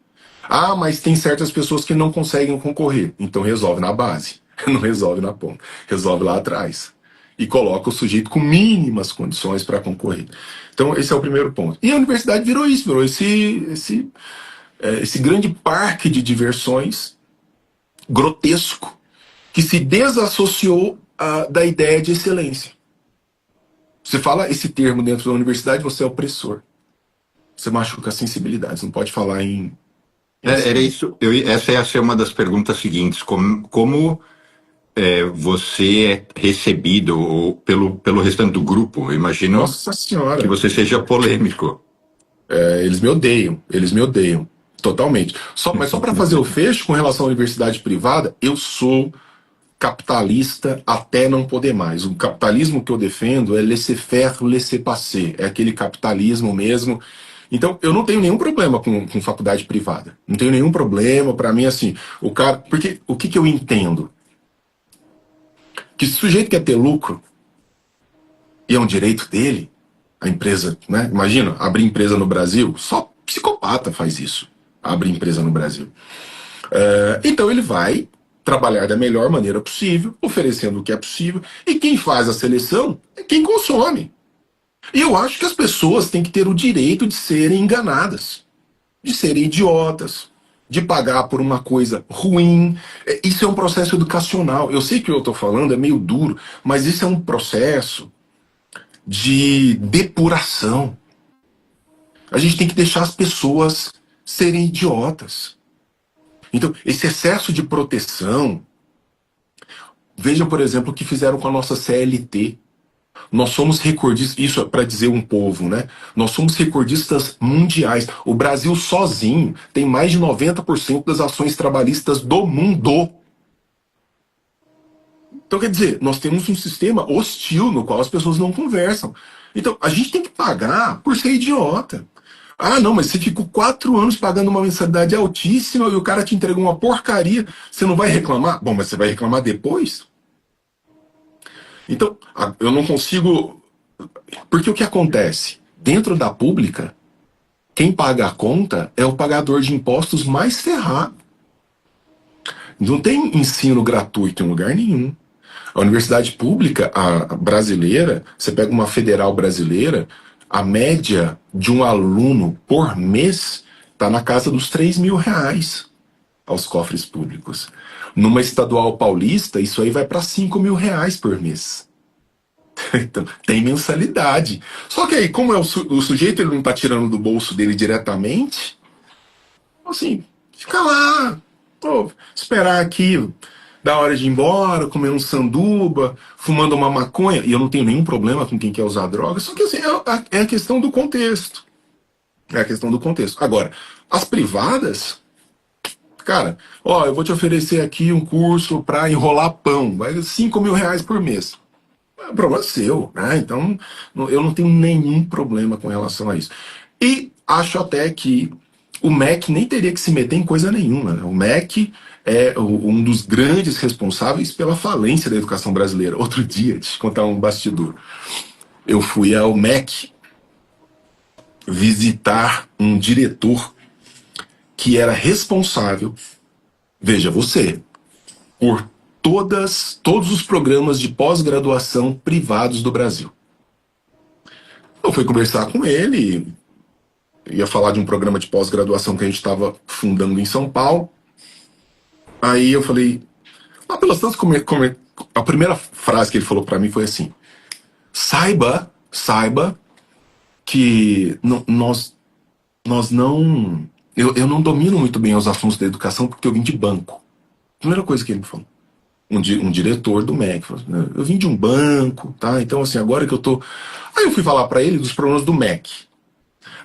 Ah, mas tem certas pessoas que não conseguem concorrer. Então resolve na base. Não resolve na ponta. Resolve lá atrás. E coloca o sujeito com mínimas condições para concorrer. Então esse é o primeiro ponto. E a universidade virou isso. Virou esse grande parque de diversões grotesco que se desassociou da ideia de excelência. Você fala esse termo dentro da universidade, você é opressor. Você machuca a sensibilidade. Você não pode falar em... Era isso. Essa ia ser uma das perguntas seguintes. Como você é recebido pelo restante do grupo? Eu imagino Nossa Senhora. que você seja polêmico. Eles me odeiam. Eles me odeiam. Totalmente. Mas só para fazer o fecho com relação à universidade privada, eu sou capitalista até não poder mais. O capitalismo que eu defendo é laissez-faire, laissez-passer. É aquele capitalismo mesmo. Então, eu não tenho nenhum problema com faculdade privada. Não tenho nenhum problema. Para mim, assim, o cara... Porque o que eu entendo? Que se o sujeito quer ter lucro, e é um direito dele, a empresa, né? Imagina, abrir empresa no Brasil, só psicopata faz isso. Abre empresa no Brasil. Então ele vai trabalhar da melhor maneira possível, oferecendo o que é possível, e quem faz a seleção é quem consome. E eu acho que as pessoas têm que ter o direito de serem enganadas, de serem idiotas, de pagar por uma coisa ruim. Isso é um processo educacional. Eu sei que o que eu estou falando é meio duro, mas isso é um processo de depuração. A gente tem que deixar as pessoas serem idiotas. Então, esse excesso de proteção... Vejam, por exemplo, o que fizeram com a nossa CLT. Nós somos recordistas, isso é para dizer um povo, né? Nós somos recordistas mundiais. O Brasil sozinho tem mais de 90% das ações trabalhistas do mundo. Então, quer dizer, nós temos um sistema hostil no qual as pessoas não conversam. Então, a gente tem que pagar por ser idiota. Ah, não, mas você ficou 4 anos pagando uma mensalidade altíssima e o cara te entregou uma porcaria. Você não vai reclamar? Bom, mas você vai reclamar depois? Então, eu não consigo... Porque o que acontece? Dentro da pública, quem paga a conta é o pagador de impostos mais ferrado. Não tem ensino gratuito em lugar nenhum. A universidade pública, a brasileira, você pega uma federal brasileira, A média de um aluno por mês está na casa dos R$ 3.000 aos cofres públicos. Numa estadual paulista, isso aí vai para R$ 5.000 por mês. Então, tem mensalidade. Só que aí, como o sujeito ele não está tirando do bolso dele diretamente, assim, fica lá, pô, esperar aqui, da hora de ir embora, comer um sanduba, fumando uma maconha, e eu não tenho nenhum problema com quem quer usar droga, só que assim, é a questão do contexto. É a questão do contexto. Agora, as privadas, cara, ó, eu vou te oferecer aqui um curso para enrolar pão, vai R$ 5.000 por mês. O problema é seu, né? Então, eu não tenho nenhum problema com relação a isso. E acho até que o MEC nem teria que se meter em coisa nenhuma, né? O MEC é um dos grandes responsáveis pela falência da educação brasileira. Outro dia, deixa eu contar um bastidor. Eu fui ao MEC visitar um diretor que era responsável, veja você, por todos os programas de pós-graduação privados do Brasil. Eu fui conversar com ele, ia falar de um programa de pós-graduação que a gente estava fundando em São Paulo. Aí eu falei, pelas tantas, a primeira frase que ele falou para mim foi assim: saiba que nós não, eu não domino muito bem os assuntos da educação porque eu vim de banco. Primeira coisa que ele me falou. Um diretor do MEC. Eu vim de um banco, tá? Então, assim, agora que eu tô... Aí eu fui falar para ele dos problemas do MEC.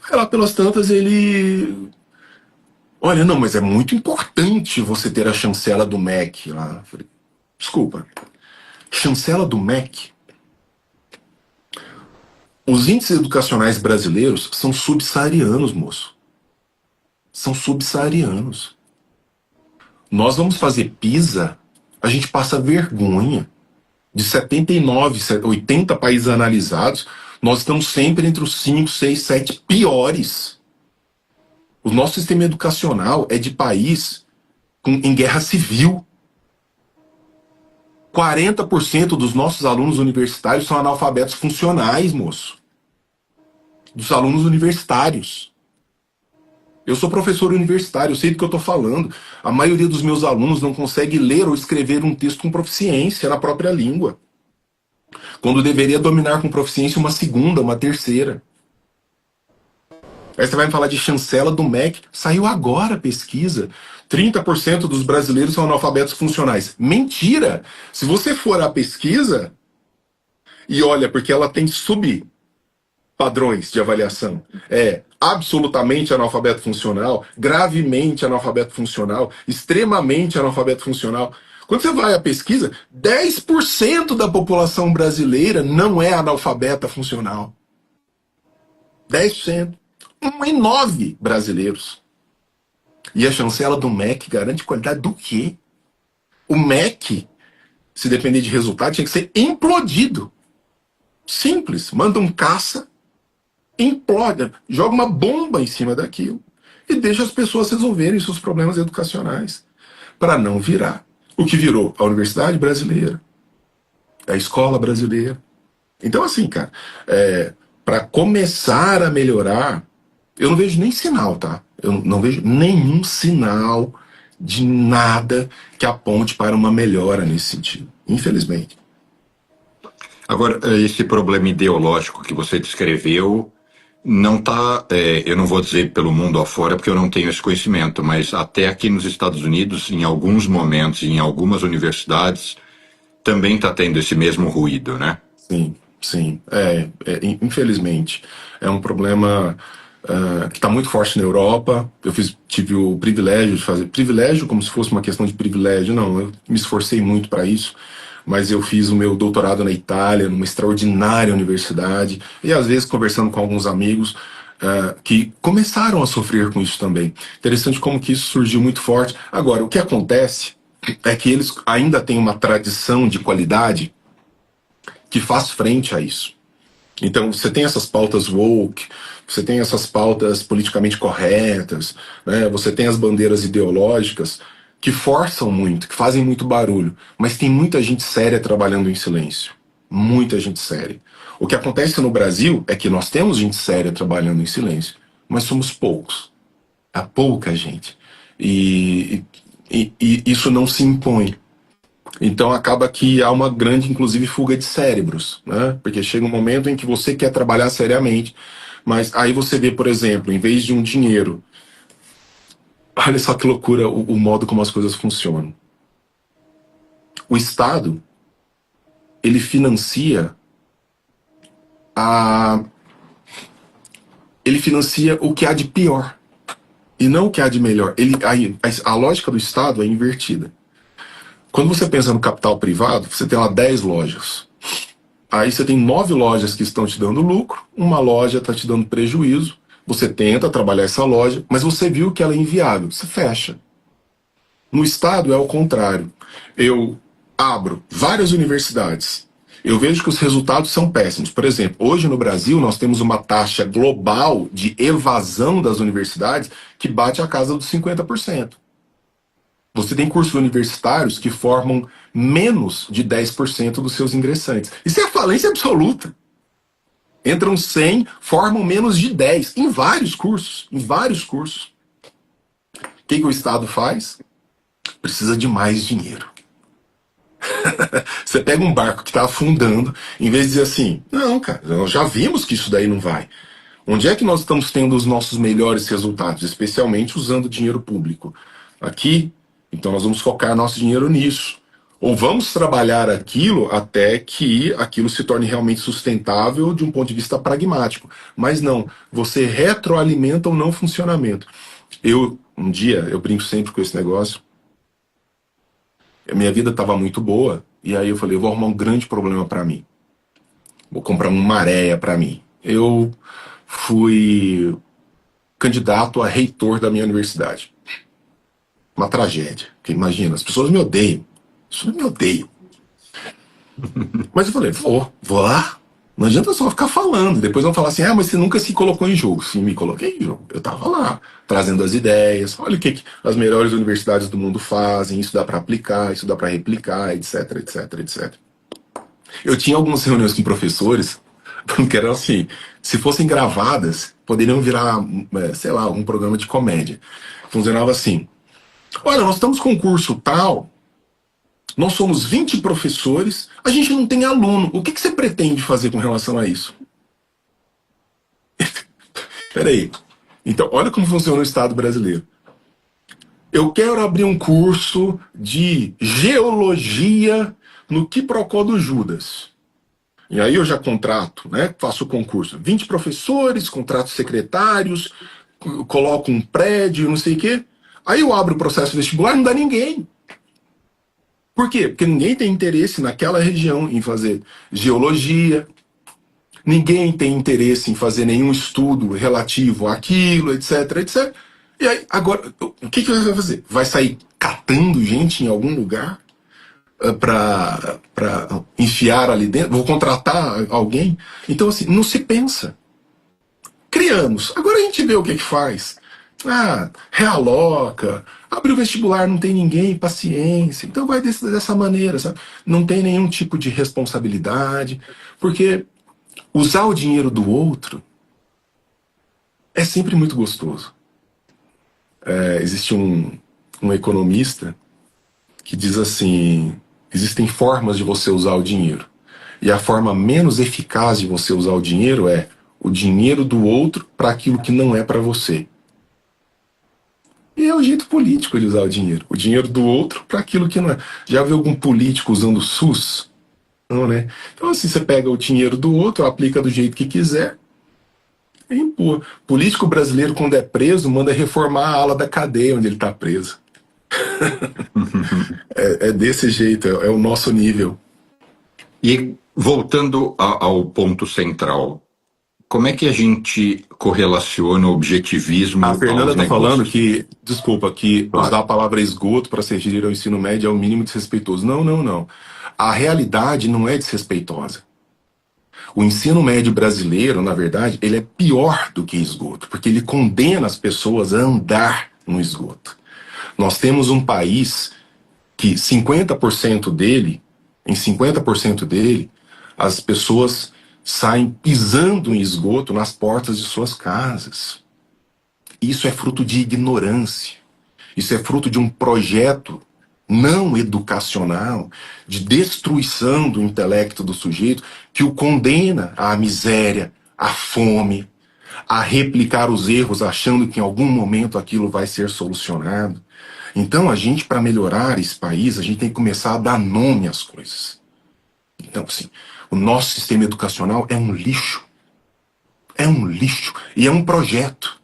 Aí lá pelas tantas ele... Olha, não, mas é muito importante você ter a chancela do MEC lá. Eu falei, desculpa. Chancela do MEC? Os índices educacionais brasileiros são subsaarianos, moço. São subsaarianos. Nós vamos fazer PISA, a gente passa vergonha. De 79, 80 países analisados, nós estamos sempre entre os 5, 6, 7 piores. O nosso sistema educacional é de país em guerra civil. 40% dos nossos alunos universitários são analfabetos funcionais, moço. Dos alunos universitários. Eu sou professor universitário, eu sei do que eu estou falando. A maioria dos meus alunos não consegue ler ou escrever um texto com proficiência na própria língua, quando deveria dominar com proficiência uma segunda, uma terceira. Aí você vai me falar de chancela do MEC. Saiu agora a pesquisa. 30% dos brasileiros são analfabetos funcionais. Mentira! Se você for à pesquisa, e olha, porque ela tem subpadrões de avaliação. É absolutamente analfabeto funcional, gravemente analfabeto funcional, extremamente analfabeto funcional. Quando você vai à pesquisa, 10% da população brasileira não é analfabeta funcional. 10%. 1 em 9 brasileiros. E a chancela do MEC garante qualidade do quê? O MEC, se depender de resultado, tinha que ser implodido. Simples. Manda um caça, implode, joga uma bomba em cima daquilo e deixa as pessoas resolverem seus problemas educacionais. Para não virar o que virou a universidade brasileira, a escola brasileira. Então, assim, cara, para começar a melhorar, eu não vejo nem sinal, tá? Eu não vejo nenhum sinal de nada que aponte para uma melhora nesse sentido, infelizmente. Agora, esse problema ideológico que você descreveu não está, eu não vou dizer pelo mundo afora, porque eu não tenho esse conhecimento, mas até aqui nos Estados Unidos, em alguns momentos, em algumas universidades, também está tendo esse mesmo ruído, né? Sim. Infelizmente. É um problema que está muito forte na Europa. Eu tive o privilégio de fazer... Privilégio como se fosse uma questão de privilégio. Não, eu me esforcei muito para isso. Mas eu fiz o meu doutorado na Itália, numa extraordinária universidade, e às vezes conversando com alguns amigos que começaram a sofrer com isso também. Interessante como que isso surgiu muito forte. Agora, o que acontece é que eles ainda têm uma tradição de qualidade que faz frente a isso. Então, você tem essas pautas woke, você tem essas pautas politicamente corretas, né? Você tem as bandeiras ideológicas que forçam muito, que fazem muito barulho, mas tem muita gente séria trabalhando em silêncio. Muita gente séria. O que acontece no Brasil é que nós temos gente séria trabalhando em silêncio, mas somos poucos. Há pouca gente. E isso não se impõe. Então acaba que há uma grande, inclusive, fuga de cérebros, né? Porque chega um momento em que você quer trabalhar seriamente, mas aí você vê, por exemplo, em vez de um dinheiro, olha só que loucura o modo como as coisas funcionam. O Estado, ele financia a... ele financia o que há de pior e não o que há de melhor. A lógica do Estado é invertida. Quando você pensa no capital privado, você tem lá 10 lojas. Aí você tem 9 lojas que estão te dando lucro, uma loja está te dando prejuízo, você tenta trabalhar essa loja, mas você viu que ela é inviável, você fecha. No Estado é o contrário. Eu abro várias universidades, eu vejo que os resultados são péssimos. Por exemplo, hoje no Brasil nós temos uma taxa global de evasão das universidades que bate a casa dos 50%. Você tem cursos universitários que formam menos de 10% dos seus ingressantes. Isso é falência absoluta. Entram 100, formam menos de 10 em vários cursos. Em vários cursos. O que o Estado faz? Precisa de mais dinheiro. Você pega um barco que está afundando, em vez de dizer assim, não, cara, nós já vimos que isso daí não vai. Onde é que nós estamos tendo os nossos melhores resultados, especialmente usando dinheiro público? Aqui. Então nós vamos focar nosso dinheiro nisso. Ou vamos trabalhar aquilo até que aquilo se torne realmente sustentável de um ponto de vista pragmático. Mas não, você retroalimenta o não funcionamento. Um dia, eu brinco sempre com esse negócio, a minha vida estava muito boa, e aí eu falei, eu vou arrumar um grande problema para mim. Vou comprar uma areia para mim. Eu fui candidato a reitor da minha universidade. Uma tragédia. Porque imagina, as pessoas me odeiam. As pessoas me odeiam. Mas eu falei, vou lá. Não adianta só ficar falando. Depois vão falar assim, mas você nunca se colocou em jogo. Sim, me coloquei em jogo. Eu tava lá, trazendo as ideias. Olha o que as melhores universidades do mundo fazem. Isso dá para aplicar, isso dá para replicar, etc, etc, etc. Eu tinha algumas reuniões com professores que eram assim, se fossem gravadas, poderiam virar, sei lá, um programa de comédia. Funcionava assim. Olha, nós estamos com um curso tal, nós somos 20 professores, a gente não tem aluno. O que você pretende fazer com relação a isso? Peraí. Então, olha como funciona o Estado brasileiro. Eu quero abrir um curso de geologia no Quiprocó do Judas. E aí eu já contrato, né? Faço o concurso. 20 professores, contrato secretários, coloco um prédio, não sei o quê. Aí eu abro o processo vestibular e não dá ninguém. Por quê? Porque ninguém tem interesse naquela região em fazer geologia, ninguém tem interesse em fazer nenhum estudo relativo àquilo, etc, etc. E aí, agora, o que você vai fazer? Vai sair catando gente em algum lugar para enfiar ali dentro? Vou contratar alguém? Então, assim, não se pensa. Criamos. Agora a gente vê o que faz. Realoca, abre o vestibular, não tem ninguém, paciência. Então vai dessa maneira, sabe? Não tem nenhum tipo de responsabilidade, porque usar o dinheiro do outro é sempre muito gostoso. Existe um economista que diz assim, existem formas de você usar o dinheiro. E a forma menos eficaz de você usar o dinheiro é o dinheiro do outro para aquilo que não é para você. E é o jeito político de usar o dinheiro. O dinheiro do outro para aquilo que não é. Já viu algum político usando o SUS? Não, né? Então, assim, você pega o dinheiro do outro, aplica do jeito que quiser. E impor. Político brasileiro, quando é preso, manda reformar a ala da cadeia onde ele está preso. É desse jeito, é o nosso nível. E voltando ao ponto central, como é que a gente correlaciona o objetivismo A Fernanda está falando que, desculpa, que claro, usar a palavra esgoto para se referir ao ensino médio é o mínimo desrespeitoso. Não, não, não. A realidade não é desrespeitosa. O ensino médio brasileiro, na verdade, ele é pior do que esgoto, porque ele condena as pessoas a andar no esgoto. Nós temos um país que 50% dele, em 50% dele, As pessoas saem pisando em esgoto nas portas de suas casas. Isso é fruto de ignorância. Isso é fruto de um projeto não educacional, de destruição do intelecto do sujeito, que o condena à miséria, à fome, a replicar os erros, achando que em algum momento aquilo vai ser solucionado. Então, a gente, para melhorar esse país, a gente tem que começar a dar nome às coisas. Então, assim, o nosso sistema educacional é um lixo. É um lixo. E é um projeto.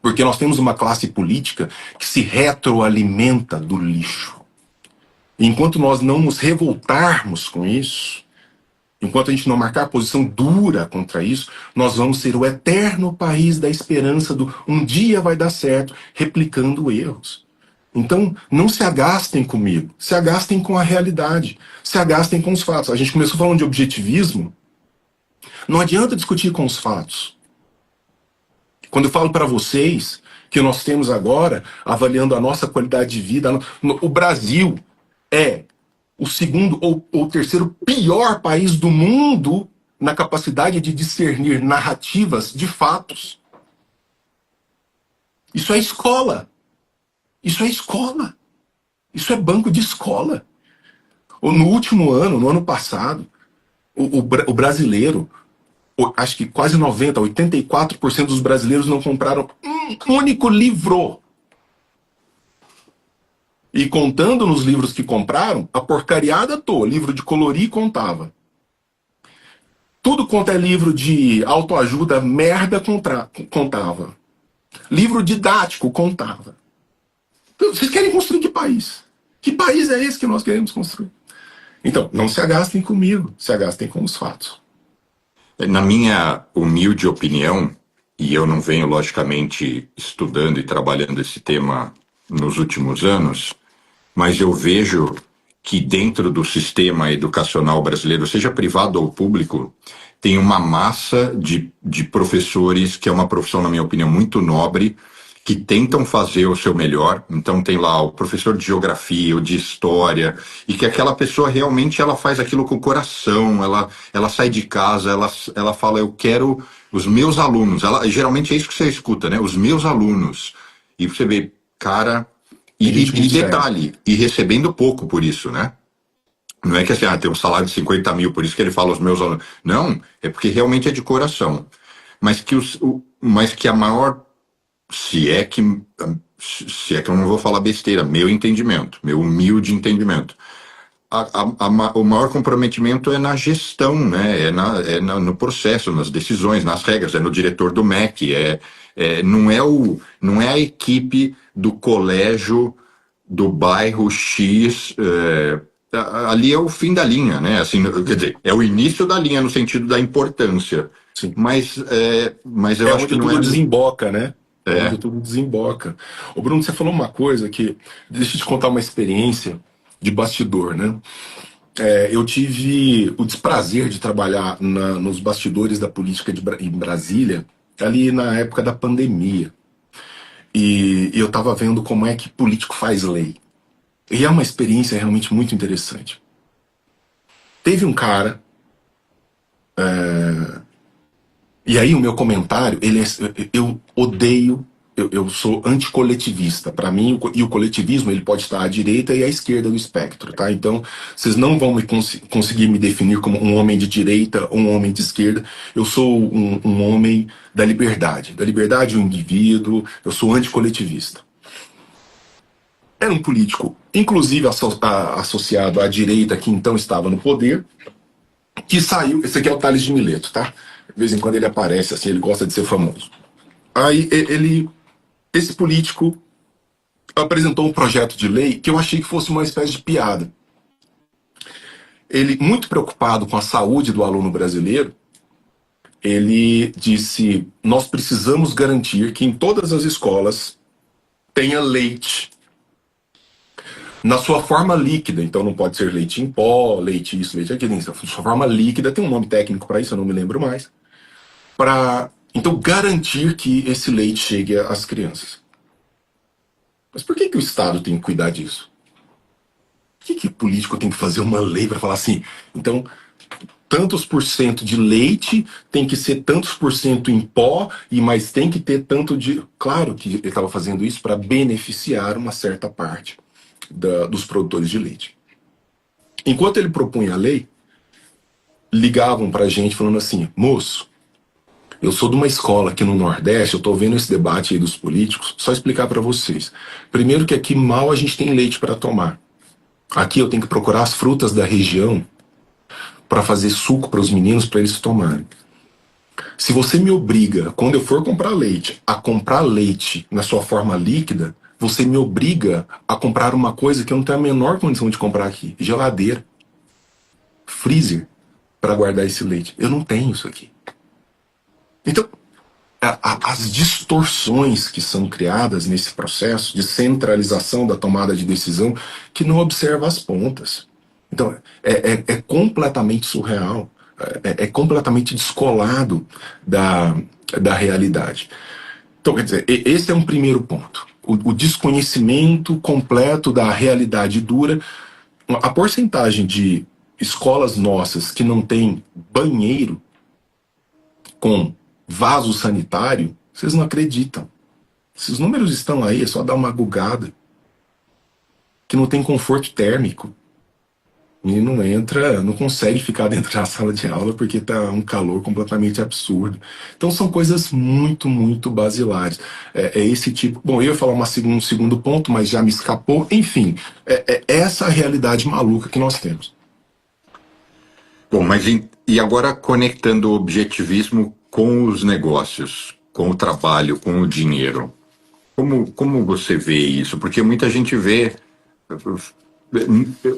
Porque nós temos uma classe política que se retroalimenta do lixo. E enquanto nós não nos revoltarmos com isso, enquanto a gente não marcar posição dura contra isso, nós vamos ser o eterno país da esperança do um dia vai dar certo, replicando erros. Então, não se agastem comigo, se agastem com a realidade, se agastem com os fatos. A gente começou falando de objetivismo, não adianta discutir com os fatos. Quando eu falo para vocês que nós temos agora, avaliando a nossa qualidade de vida, o Brasil é o segundo ou terceiro pior país do mundo na capacidade de discernir narrativas de fatos. Isso é escola. Isso é escola. Isso é banco de escola. No último ano, no ano passado, o brasileiro, acho que quase 90%, 84% dos brasileiros não compraram um único livro. E contando nos livros que compraram, a porcariada toda, livro de colorir contava. Tudo quanto é livro de autoajuda, merda contava. Livro didático contava. Então, vocês querem construir que país? Que país é esse que nós queremos construir? Então, não se agastem comigo, se agastem com os fatos. Na minha humilde opinião, e eu não venho, logicamente, estudando e trabalhando esse tema nos últimos anos, mas eu vejo que dentro do sistema educacional brasileiro, seja privado ou público, tem uma massa de professores, que é uma profissão, na minha opinião, muito nobre, que tentam fazer o seu melhor. Então tem lá o professor de geografia, o de história, e que aquela pessoa realmente ela faz aquilo com o coração, ela sai de casa, ela fala, eu quero os meus alunos. Geralmente é isso que você escuta, né? Os meus alunos. E você vê, cara... E detalhe, e recebendo pouco por isso, né? Não é que assim, tem um salário de 50 mil, por isso que ele fala os meus alunos. Não, é porque realmente é de coração. Mas que a maior... Se é que eu não vou falar besteira, meu entendimento, meu humilde entendimento. O maior comprometimento é na gestão, né? No processo, nas decisões, nas regras, é no diretor do MEC, não é a equipe do colégio do bairro X, ali é o fim da linha, né? Assim, quer dizer, é o início da linha no sentido da importância. Sim. Mas eu acho que não tudo desemboca, né? É onde tudo desemboca. Ô Bruno, você falou uma coisa que... Deixa eu te contar uma experiência de bastidor, né? Eu tive o desprazer de trabalhar nos bastidores da política em Brasília, ali na época da pandemia. E eu estava vendo como é que político faz lei. E é uma experiência realmente muito interessante. Teve um cara... E aí o meu comentário, eu odeio, eu sou anticoletivista. Para mim, e o coletivismo ele pode estar à direita e à esquerda do espectro, tá? Então, vocês não vão conseguir me definir como um homem de direita ou um homem de esquerda. Eu sou um homem da liberdade do indivíduo, eu sou anticoletivista. Era um político, inclusive associado à direita, que então estava no poder, que saiu... Esse aqui é o Tales de Mileto, tá? De vez em quando ele aparece, assim, ele gosta de ser famoso. Aí esse político apresentou um projeto de lei que eu achei que fosse uma espécie de piada. Ele, muito preocupado com a saúde do aluno brasileiro, ele disse, nós precisamos garantir que em todas as escolas tenha leite na sua forma líquida. Então não pode ser leite em pó, leite isso, leite aquilo. Na sua forma líquida, tem um nome técnico para isso, eu não me lembro mais. Para, então, garantir que esse leite chegue às crianças. Mas por que o Estado tem que cuidar disso? Por que o político tem que fazer uma lei para falar assim? Então, tantos por cento de leite, tem que ser tantos por cento em pó, e mais tem que ter tanto de... Claro que ele estava fazendo isso para beneficiar uma certa parte dos produtores de leite. Enquanto ele propunha a lei, ligavam para a gente falando assim, moço, eu sou de uma escola aqui no Nordeste, eu estou vendo esse debate aí dos políticos, só explicar para vocês. Primeiro que aqui mal a gente tem leite para tomar. Aqui eu tenho que procurar as frutas da região para fazer suco para os meninos, para eles tomarem. Se você me obriga, quando eu for comprar leite, a comprar leite na sua forma líquida, você me obriga a comprar uma coisa que eu não tenho a menor condição de comprar aqui. Geladeira. Freezer. Para guardar esse leite. Eu não tenho isso aqui. Então, as distorções que são criadas nesse processo de centralização da tomada de decisão que não observa as pontas. Então, é completamente surreal, é completamente descolado da realidade. Então, quer dizer, esse é um primeiro ponto. O desconhecimento completo da realidade dura. A porcentagem de escolas nossas que não tem banheiro com vaso sanitário, vocês não acreditam. Esses números estão aí, é só dar uma gugada. Que não tem conforto térmico. E não entra, não consegue ficar dentro da sala de aula porque tá um calor completamente absurdo. Então são coisas muito, muito basilares. É esse tipo... Bom, eu ia falar um segundo ponto, mas já me escapou. Enfim, é essa a realidade maluca que nós temos. Bom, mas e agora conectando o objetivismo com os negócios, com o trabalho, com o dinheiro? Como você vê isso? Porque muita gente vê...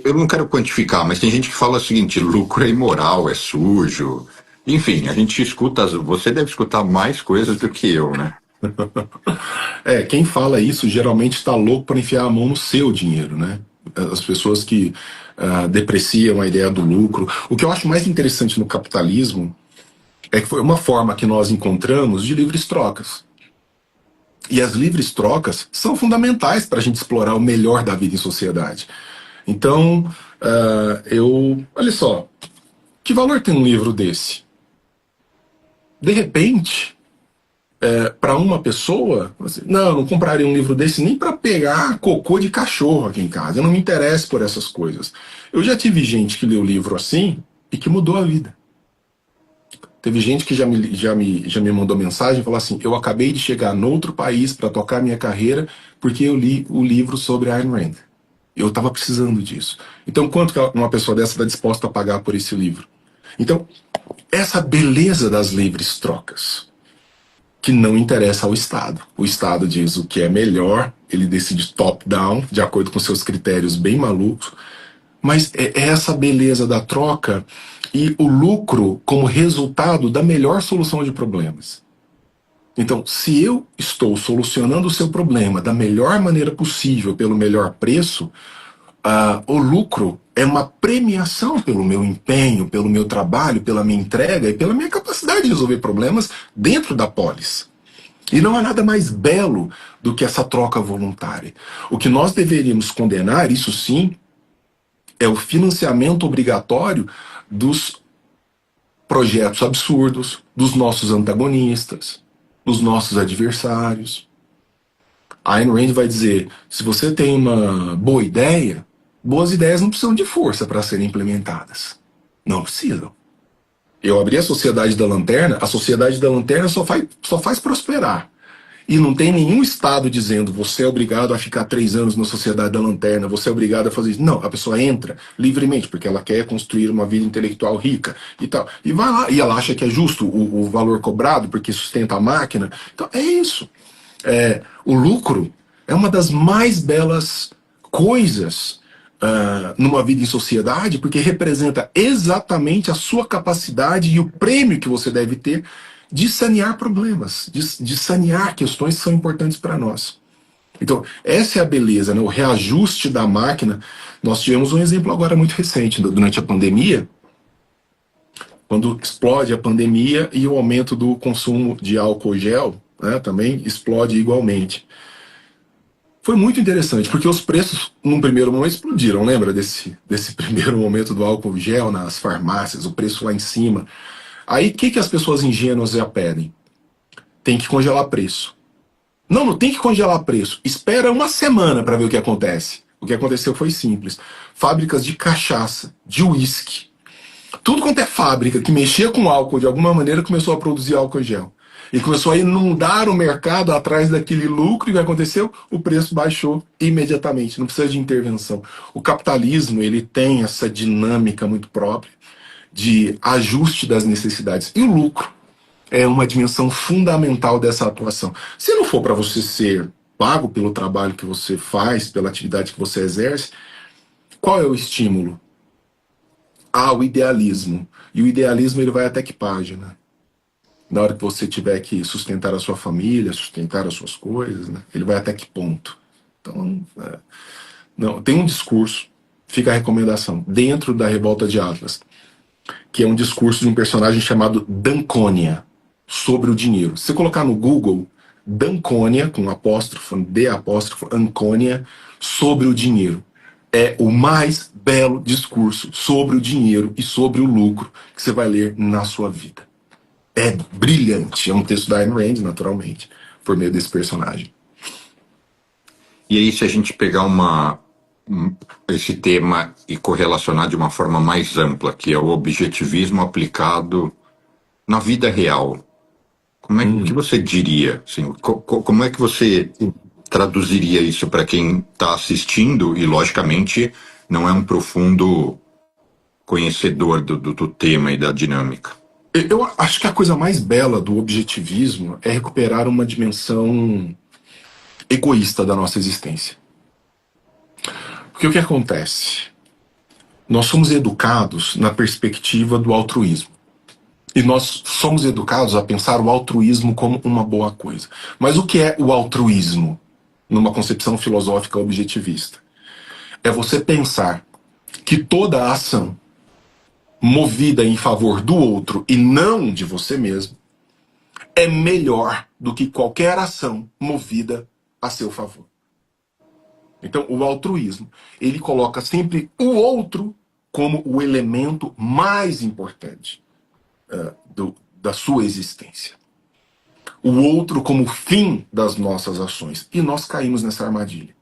Eu não quero quantificar, mas tem gente que fala o seguinte, lucro é imoral, é sujo. Enfim, a gente escuta, você deve escutar mais coisas do que eu, né? Quem fala isso geralmente está louco para enfiar a mão no seu dinheiro, né? As pessoas que depreciam a ideia do lucro. O que eu acho mais interessante no capitalismo é que foi uma forma que nós encontramos de livres trocas. E as livres trocas são fundamentais para a gente explorar o melhor da vida em sociedade. Então, olha só, que valor tem um livro desse? De repente, para uma pessoa, não, eu não compraria um livro desse nem para pegar cocô de cachorro aqui em casa, eu não me interesso por essas coisas. Eu já tive gente que leu livro assim e que mudou a vida. Teve gente que já me mandou mensagem e falou assim, eu acabei de chegar noutro país para tocar minha carreira porque eu li o livro sobre Ayn Rand. Eu estava precisando disso. Então, quanto que uma pessoa dessa está disposta a pagar por esse livro? Então, essa beleza das livres trocas, que não interessa ao Estado. O Estado diz o que é melhor, ele decide top-down, de acordo com seus critérios bem malucos, mas é essa beleza da troca e o lucro como resultado da melhor solução de problemas. Então, se eu estou solucionando o seu problema da melhor maneira possível, pelo melhor preço, o lucro é uma premiação pelo meu empenho, pelo meu trabalho, pela minha entrega e pela minha capacidade de resolver problemas dentro da polis. E não há nada mais belo do que essa troca voluntária. O que nós deveríamos condenar, isso sim, é o financiamento obrigatório dos projetos absurdos, dos nossos antagonistas, dos nossos adversários. A Ayn Rand vai dizer, se você tem uma boa ideia, boas ideias não precisam de força para serem implementadas. Não precisam. Eu abri a Sociedade da Lanterna, a Sociedade da Lanterna só faz prosperar. E não tem nenhum Estado dizendo, você é obrigado a ficar 3 anos na Sociedade da Lanterna, você é obrigado a fazer isso. Não, a pessoa entra livremente, porque ela quer construir uma vida intelectual rica e tal. E vai lá, e ela acha que é justo o valor cobrado, porque sustenta a máquina. Então, é isso. O lucro é uma das mais belas coisas numa vida em sociedade, porque representa exatamente a sua capacidade e o prêmio que você deve ter de sanear problemas, de sanear questões que são importantes para nós. Então, essa é a beleza, né? O reajuste da máquina. Nós tivemos um exemplo agora muito recente, durante a pandemia, quando explode a pandemia e o aumento do consumo de álcool gel, né, também explode igualmente. Foi muito interessante, porque os preços, num primeiro momento, explodiram. Lembra desse primeiro momento do álcool gel nas farmácias, o preço lá em cima? Aí, o que as pessoas ingênuas já pedem? Tem que congelar preço. Não, não tem que congelar preço. Espera uma semana para ver o que acontece. O que aconteceu foi simples. Fábricas de cachaça, de uísque, tudo quanto é fábrica que mexia com álcool de alguma maneira começou a produzir álcool gel. E começou a inundar o mercado atrás daquele lucro. E o que aconteceu? O preço baixou imediatamente. Não precisa de intervenção. O capitalismo, ele tem essa dinâmica muito própria de ajuste das necessidades. E o lucro é uma dimensão fundamental dessa atuação. Se não for para você ser pago pelo trabalho que você faz, pela atividade que você exerce, qual é o estímulo? O idealismo. E o idealismo ele vai até que página? Na hora que você tiver que sustentar a sua família, sustentar as suas coisas, né? Ele vai até que ponto? Então, não, tem um discurso, fica a recomendação, dentro da Revolta de Atlas, que é um discurso de um personagem chamado Danconia, sobre o dinheiro. Se você colocar no Google, Danconia, com apóstrofo, D apóstrofo, Anconia, sobre o dinheiro. É o mais belo discurso sobre o dinheiro e sobre o lucro que você vai ler na sua vida. É brilhante. É um texto da Ayn Rand, naturalmente, por meio desse personagem. E aí, se a gente pegar esse tema e correlacionar de uma forma mais ampla, que é o objetivismo aplicado na vida real, como é que você diria? Assim, como é que você traduziria isso para quem está assistindo e, logicamente, não é um profundo conhecedor do tema e da dinâmica? Eu acho que a coisa mais bela do objetivismo é recuperar uma dimensão egoísta da nossa existência. Porque o que acontece? Nós somos educados na perspectiva do altruísmo. E nós somos educados a pensar o altruísmo como uma boa coisa. Mas o que é o altruísmo, numa concepção filosófica objetivista? É você pensar que toda a ação movida em favor do outro e não de você mesmo é melhor do que qualquer ação movida a seu favor. Então, o altruísmo, ele coloca sempre o outro como o elemento mais importante da sua existência. O outro como fim das nossas ações. E nós caímos nessa armadilha.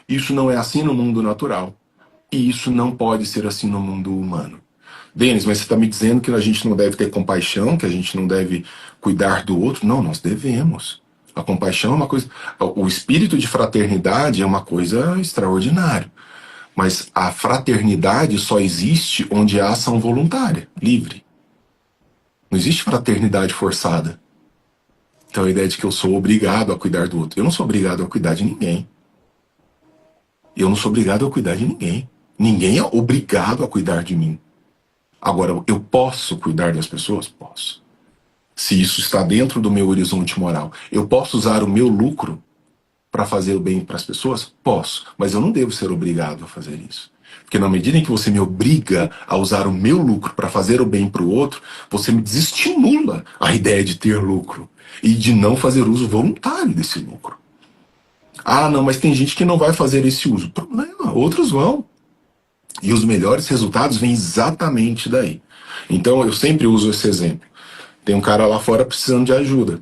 Isso não é assim no mundo natural. E isso não pode ser assim no mundo humano. Denis, mas você está me dizendo que a gente não deve ter compaixão, que a gente não deve cuidar do outro? Não, nós devemos. A compaixão é uma coisa... O espírito de fraternidade é uma coisa extraordinária. Mas a fraternidade só existe onde há ação voluntária, livre. Não existe fraternidade forçada. Então a ideia de que eu sou obrigado a cuidar do outro. Eu não sou obrigado a cuidar de ninguém. Eu não sou obrigado a cuidar de ninguém. Ninguém é obrigado a cuidar de mim. Agora, eu posso cuidar das pessoas? Posso. Se isso está dentro do meu horizonte moral. Eu posso usar o meu lucro para fazer o bem para as pessoas? Posso. Mas eu não devo ser obrigado a fazer isso. Porque na medida em que você me obriga a usar o meu lucro para fazer o bem para o outro, você me desestimula a ideia de ter lucro e de não fazer uso voluntário desse lucro. Ah, não, mas tem gente que não vai fazer esse uso. Problema, outros vão. E os melhores resultados vêm exatamente daí. Então eu sempre uso esse exemplo. Tem um cara lá fora precisando de ajuda.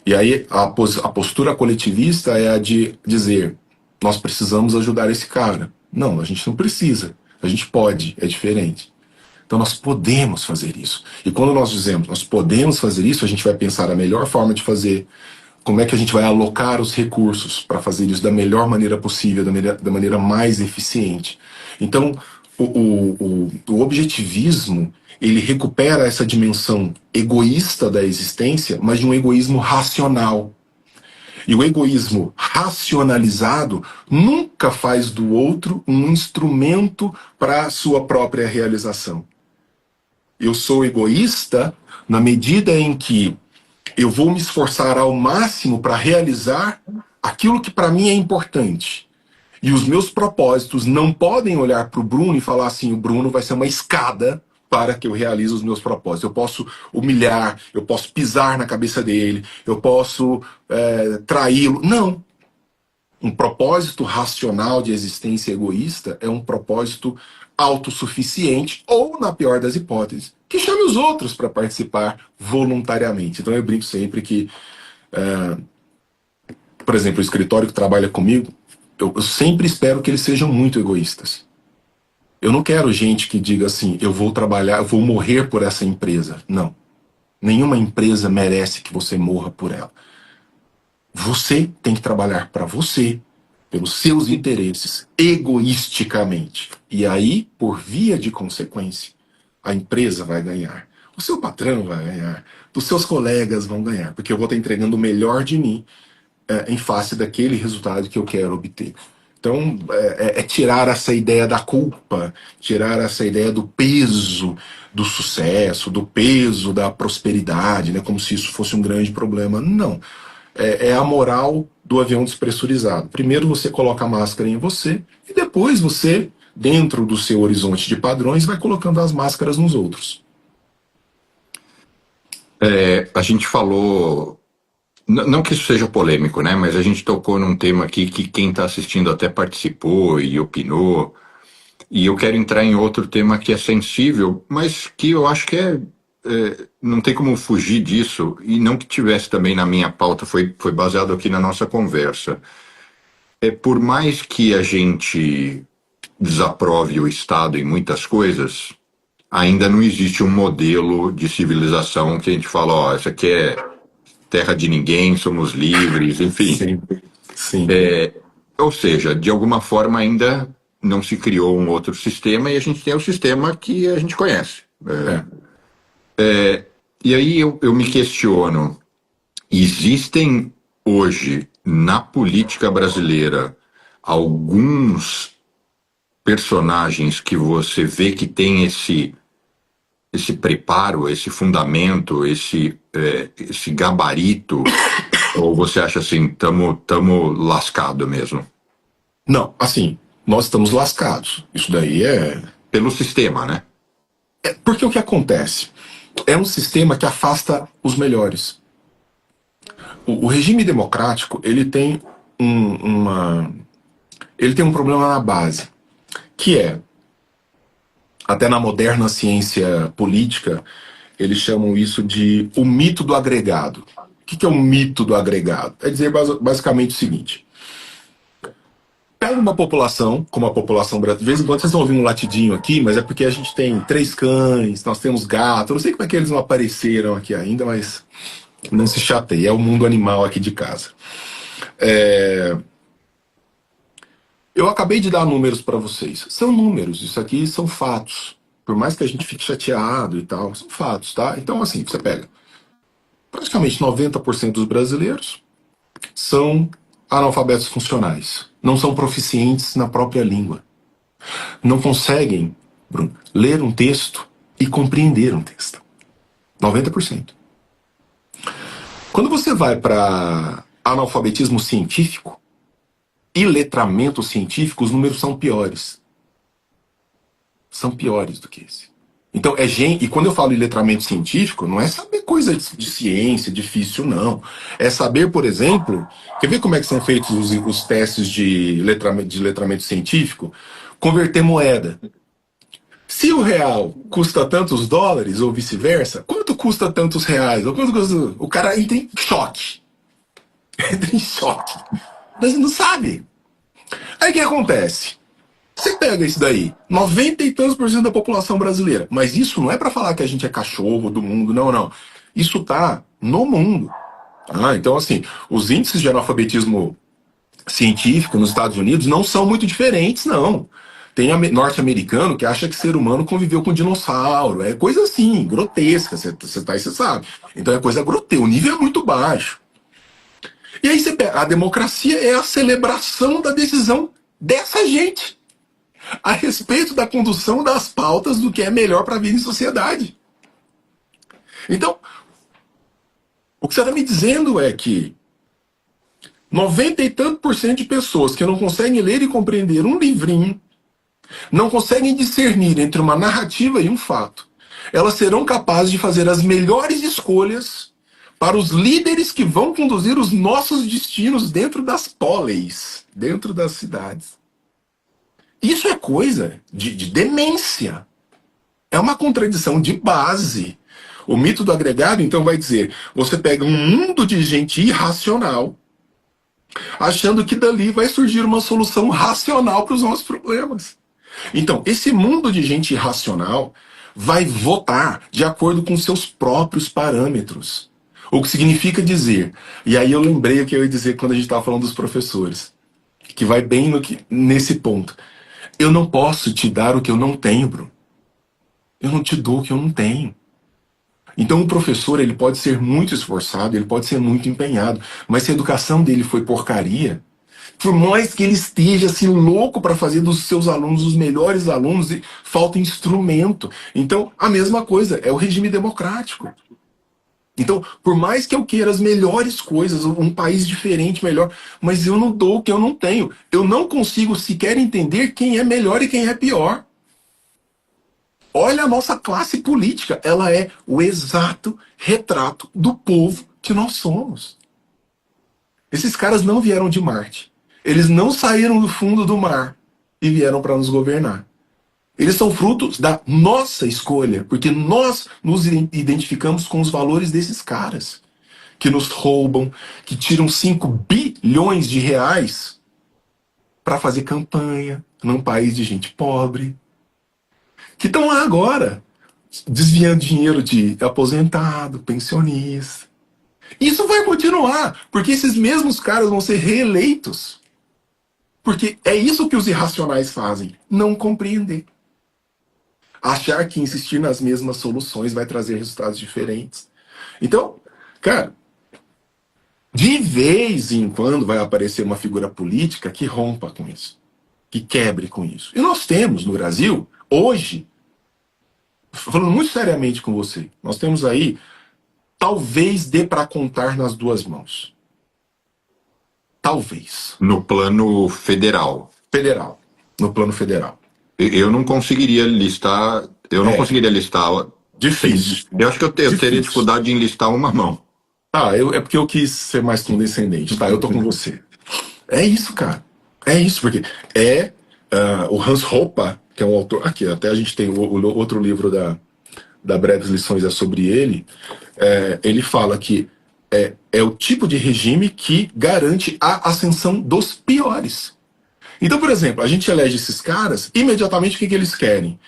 E aí a postura coletivista é a de dizer: nós precisamos ajudar esse cara. Não, a gente não precisa. A gente pode, é diferente. Então nós podemos fazer isso. E quando nós dizemos nós podemos fazer isso, a gente vai pensar a melhor forma de fazer. Como é que a gente vai alocar os recursos para fazer isso da melhor maneira possível, da maneira mais eficiente. Então, o objetivismo, ele recupera essa dimensão egoísta da existência, mas de um egoísmo racional. E o egoísmo racionalizado nunca faz do outro um instrumento para a sua própria realização. Eu sou egoísta na medida em que eu vou me esforçar ao máximo para realizar aquilo que para mim é importante. E os meus propósitos não podem olhar para o Bruno e falar assim: o Bruno vai ser uma escada para que eu realize os meus propósitos. Eu posso humilhar, eu posso pisar na cabeça dele, eu posso traí-lo. Não. Um propósito racional de existência egoísta é um propósito autossuficiente, ou, na pior das hipóteses, que chame os outros para participar voluntariamente. Então eu brinco sempre que, por exemplo, o escritório que trabalha comigo, eu sempre espero que eles sejam muito egoístas. Eu não quero gente que diga assim, eu vou trabalhar, eu vou morrer por essa empresa. Não. Nenhuma empresa merece que você morra por ela. Você tem que trabalhar para você, pelos seus interesses, egoisticamente. E aí, por via de consequência, a empresa vai ganhar. O seu patrão vai ganhar. Os seus colegas vão ganhar. Porque eu vou estar entregando o melhor de mim em face daquele resultado que eu quero obter. Então, é tirar essa ideia da culpa, tirar essa ideia do peso do sucesso, do peso da prosperidade, né, como se isso fosse um grande problema. Não. É a moral do avião despressurizado. Primeiro você coloca a máscara em você e depois você, dentro do seu horizonte de padrões, vai colocando as máscaras nos outros. A gente falou, não que isso seja polêmico, né? Mas a gente tocou num tema aqui que quem está assistindo até participou e opinou. E eu quero entrar em outro tema que é sensível, mas que eu acho que não tem como fugir disso, e não que tivesse também na minha pauta, foi baseado aqui na nossa conversa. Por mais que a gente desaprove o Estado em muitas coisas, ainda não existe um modelo de civilização que a gente fala, ó, essa aqui é terra de ninguém, somos livres, enfim. Sim, sim. Ou seja, de alguma forma ainda não se criou um outro sistema e a gente tem o sistema que a gente conhece. E aí eu me questiono, existem hoje na política brasileira alguns personagens que você vê que tem esse preparo, esse fundamento, esse gabarito, ou você acha assim, tamo lascado mesmo? Não, assim, nós estamos lascados. Isso daí é... Pelo sistema, né? Porque o que acontece? É um sistema que afasta os melhores. O regime democrático, ele tem ele tem um problema na base, que é, até na moderna ciência política, eles chamam isso de o mito do agregado. O que é o mito do agregado? É dizer basicamente o seguinte: pega uma população, como a população brasileira. De vez em quando vocês estão ouvindo um latidinho aqui, mas é porque a gente tem 3 cães, nós temos gato. Eu não sei como é que eles não apareceram aqui ainda, mas não se chateie, é o mundo animal aqui de casa. Eu acabei de dar números para vocês. São números, isso aqui são fatos. Por mais que a gente fique chateado e tal, são fatos, tá? Então, assim, você pega praticamente 90% dos brasileiros são analfabetos funcionais. Não são proficientes na própria língua. Não conseguem, Bruno, ler um texto e compreender um texto. 90%. Quando você vai para analfabetismo científico e letramento científico, os números são piores. São piores do que esse. Então, e quando eu falo em letramento científico, não é saber coisa de ciência difícil, não. É saber, por exemplo, quer ver como é que são feitos os testes de letramento científico? Converter moeda. Se o real custa tantos dólares, ou vice-versa, quanto custa tantos reais? Ou quanto custa... O cara entra em choque. Entra em choque. Mas não sabe. Aí o que acontece? Você pega isso daí, 90 e tantos % da população brasileira. Mas isso não é para falar que a gente é cachorro do mundo, não, não. Isso tá no mundo. Então, assim, os índices de analfabetismo científico nos Estados Unidos não são muito diferentes, não. Tem norte-americano que acha que ser humano conviveu com dinossauro. É coisa assim, grotesca, você tá aí, você sabe. Então é coisa grotesca, o nível é muito baixo. E aí você pega, a democracia é a celebração da decisão dessa gente a respeito da condução das pautas do que é melhor para a vida em sociedade. Então, o que você está me dizendo é que 90 e tanto % de pessoas que não conseguem ler e compreender um livrinho, não conseguem discernir entre uma narrativa e um fato, elas serão capazes de fazer as melhores escolhas para os líderes que vão conduzir os nossos destinos dentro das poleis, dentro das cidades. Isso é coisa de demência. É uma contradição de base. O mito do agregado, então, vai dizer: você pega um mundo de gente irracional, achando que dali vai surgir uma solução racional para os nossos problemas. Então, esse mundo de gente irracional vai votar de acordo com seus próprios parâmetros. O que significa dizer, e aí eu lembrei o que eu ia dizer quando a gente estava falando dos professores, que vai bem nesse ponto. Eu não posso te dar o que eu não tenho, Bruno. Eu não te dou o que eu não tenho. Então o professor, ele pode ser muito esforçado, ele pode ser muito empenhado, mas se a educação dele foi porcaria, por mais que ele esteja assim louco para fazer dos seus alunos os melhores alunos, falta instrumento. Então a mesma coisa, é o regime democrático. Então, por mais que eu queira as melhores coisas, um país diferente, melhor, mas eu não dou o que eu não tenho. Eu não consigo sequer entender quem é melhor e quem é pior. Olha a nossa classe política, ela é o exato retrato do povo que nós somos. Esses caras não vieram de Marte. Eles não saíram do fundo do mar e vieram para nos governar. Eles são frutos da nossa escolha, porque nós nos identificamos com os valores desses caras, que nos roubam, que tiram 5 bilhões de reais para fazer campanha num país de gente pobre, que estão lá agora, desviando dinheiro de aposentado, pensionista. Isso vai continuar, porque esses mesmos caras vão ser reeleitos. Porque é isso que os irracionais fazem, não compreender. Achar que insistir nas mesmas soluções vai trazer resultados diferentes. Então, cara, de vez em quando vai aparecer uma figura política que rompa com isso, que quebre com isso. E nós temos no Brasil, hoje, falando muito seriamente com você, nós temos aí, talvez dê para contar nas duas mãos. Talvez. No plano federal. Federal. No plano federal. Eu não conseguiria listar. Eu não conseguiria listar. Difícil. Eu acho que eu teria dificuldade em listar uma mão. É porque eu quis ser mais condescendente. Tá, eu tô com você. É isso, cara. É isso, porque o Hans Hoppe, que é um autor. Aqui, até a gente tem o outro livro da Breves Lições é sobre ele. Ele fala que é o tipo de regime que garante a ascensão dos piores. Então, por exemplo, a gente elege esses caras, imediatamente o que eles querem?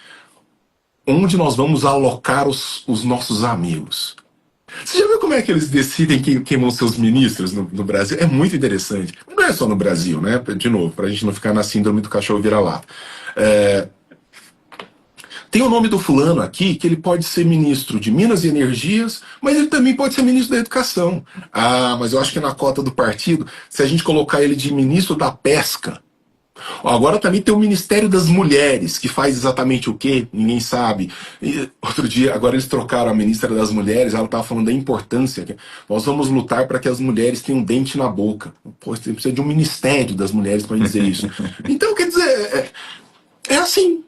Onde nós vamos alocar os nossos amigos? Você já viu como é que eles decidem quem vão ser os ministros no Brasil? É muito interessante. Não é só no Brasil, né? De novo, pra gente não ficar na síndrome do cachorro vira-lata. Tem o nome do fulano aqui, que ele pode ser ministro de Minas e Energias, mas ele também pode ser ministro da Educação. Ah, mas eu acho que na cota do partido, se a gente colocar ele de ministro da Pesca, agora também tem o Ministério das Mulheres, que faz exatamente o quê? Ninguém sabe. E outro dia, agora eles trocaram a ministra das Mulheres, ela estava falando da importância. Que nós vamos lutar para que as mulheres tenham dente na boca. Pô, você precisa de um Ministério das Mulheres para dizer isso. Então, quer dizer, é assim.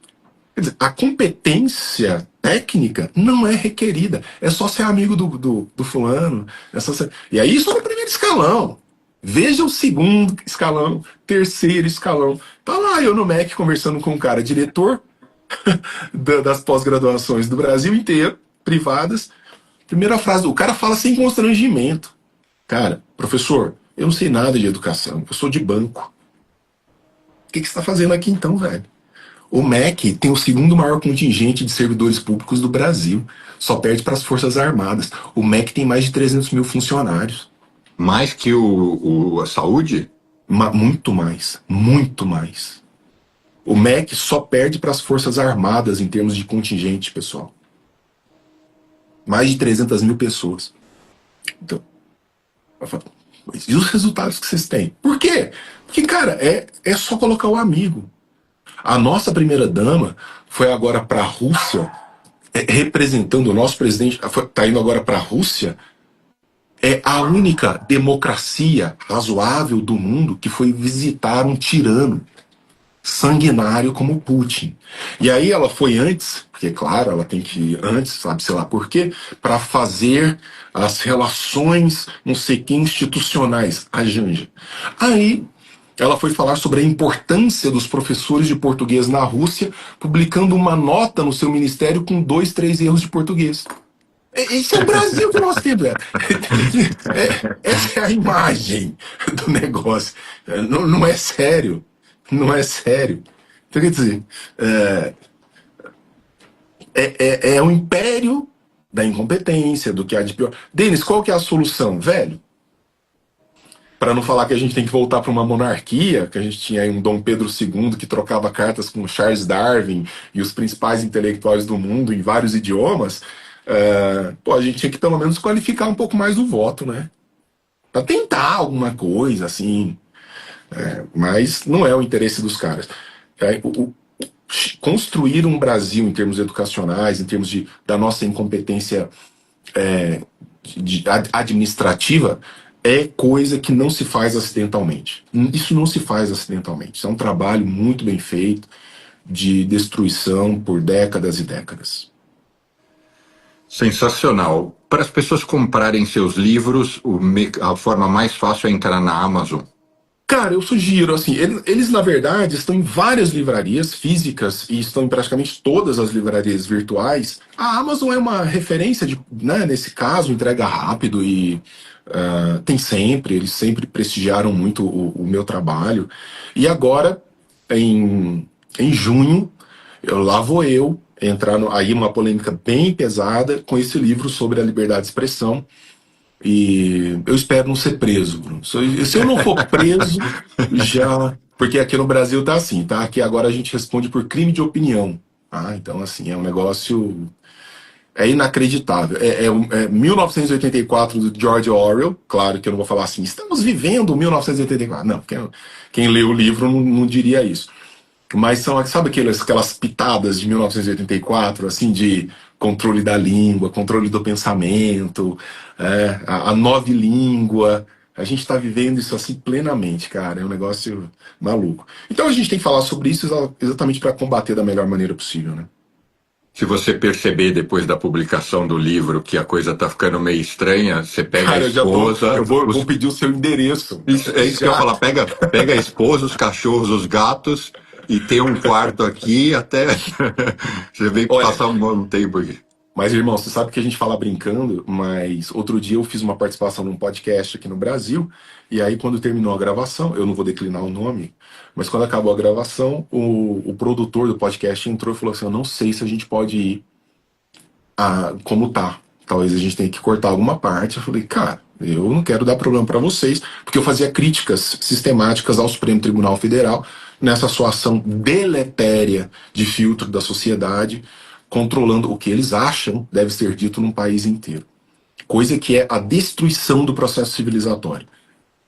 Quer dizer, a competência técnica não é requerida. É só ser amigo do fulano. E aí isso é o primeiro escalão. Veja o segundo escalão, terceiro escalão. Tá lá eu no MEC conversando com um cara, diretor das pós-graduações do Brasil inteiro, privadas. Primeira frase, o cara fala sem constrangimento. Cara, professor, eu não sei nada de educação, eu sou de banco. O que você está fazendo aqui então, velho? O MEC tem o segundo maior contingente de servidores públicos do Brasil. Só perde para as Forças Armadas. O MEC tem mais de 300 mil funcionários. Mais que a saúde? Muito mais. Muito mais. O MEC só perde para as Forças Armadas em termos de contingente, pessoal. Mais de 300 mil pessoas. Então, e os resultados que vocês têm? Por quê? Porque, cara, é só colocar o amigo. A nossa primeira-dama foi agora para a Rússia, representando o nosso presidente, está indo agora para a Rússia. É a única democracia razoável do mundo que foi visitar um tirano. sanguinário como Putin. E aí ela foi antes, porque claro, ela tem que ir antes, sabe, sei lá por quê, para fazer as relações, não sei que, institucionais, a Janja. Aí ela foi falar sobre a importância dos professores de português na Rússia, publicando uma nota no seu ministério com 2, 3 erros de português. Esse é o Brasil que nós temos, velho. Essa é a imagem do negócio. Não, não é sério. Não é sério. Então, quer dizer, é o império da incompetência, do que há de pior. Denis, qual que é a solução? Velho, para não falar que a gente tem que voltar para uma monarquia, que a gente tinha aí um Dom Pedro II que trocava cartas com Charles Darwin e os principais intelectuais do mundo em vários idiomas, a gente tinha que pelo menos qualificar um pouco mais o voto, né? Para tentar alguma coisa, assim. Mas não é o interesse dos caras. Construir um Brasil em termos educacionais, em termos da nossa incompetência administrativa, é coisa que não se faz acidentalmente. Isso não se faz acidentalmente. Isso é um trabalho muito bem feito de destruição por décadas e décadas. Sensacional. Para as pessoas comprarem seus livros, a forma mais fácil é entrar na Amazon. Cara, eu sugiro, assim, eles na verdade estão em várias livrarias físicas e estão em praticamente todas as livrarias virtuais. A Amazon é uma referência né, nesse caso, entrega rápido e tem sempre, eles sempre prestigiaram muito o meu trabalho. E agora, em junho, lá vou eu entrar aí uma polêmica bem pesada com esse livro sobre a liberdade de expressão. E eu espero não ser preso, Bruno. Se eu não for preso, já. Porque aqui no Brasil tá assim, tá? Aqui agora a gente responde por crime de opinião. Ah, então, assim, é um negócio. É inacreditável. É 1984 do George Orwell. Claro que eu não vou falar assim, estamos vivendo 1984. Não, quem lê o livro não diria isso. Mas sabe aquelas pitadas de 1984, assim, de controle da língua, controle do pensamento, a nova língua. A gente está vivendo isso assim plenamente, cara. É um negócio maluco. Então a gente tem que falar sobre isso exatamente para combater da melhor maneira possível, né? Se você perceber depois da publicação do livro que a coisa tá ficando meio estranha, você pega Cara, a esposa. eu vou pedir o seu endereço. É isso que eu ia falar. Pega a esposa, os cachorros, os gatos e tem um quarto aqui até você vem passar um bom tempo aqui. Mas, irmão, você sabe que a gente fala brincando, mas outro dia eu fiz uma participação num podcast aqui no Brasil, e aí quando terminou a gravação, eu não vou declinar o nome, mas quando acabou a gravação, o produtor do podcast entrou e falou assim, eu não sei se a gente pode ir como tá. Talvez a gente tenha que cortar alguma parte. Eu falei, cara, eu não quero dar problema para vocês, porque eu fazia críticas sistemáticas ao Supremo Tribunal Federal nessa sua ação deletéria de filtro da sociedade, controlando o que eles acham deve ser dito num país inteiro. Coisa que é a destruição do processo civilizatório.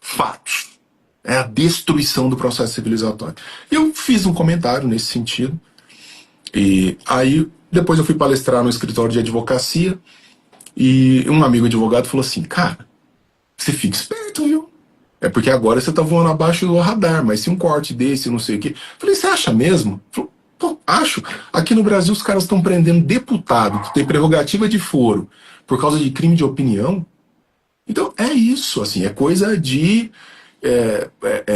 Fatos. É a destruição do processo civilizatório. Eu fiz um comentário nesse sentido. E aí, depois eu fui palestrar no escritório de advocacia e um amigo advogado falou assim, cara, você fica esperto, viu? É porque agora você tá voando abaixo do radar, mas se um corte desse, não sei o quê... Falei, você acha mesmo? Falei, pô, acho. Aqui no Brasil os caras estão prendendo deputado que tem prerrogativa de foro por causa de crime de opinião. Então é isso, assim, é coisa de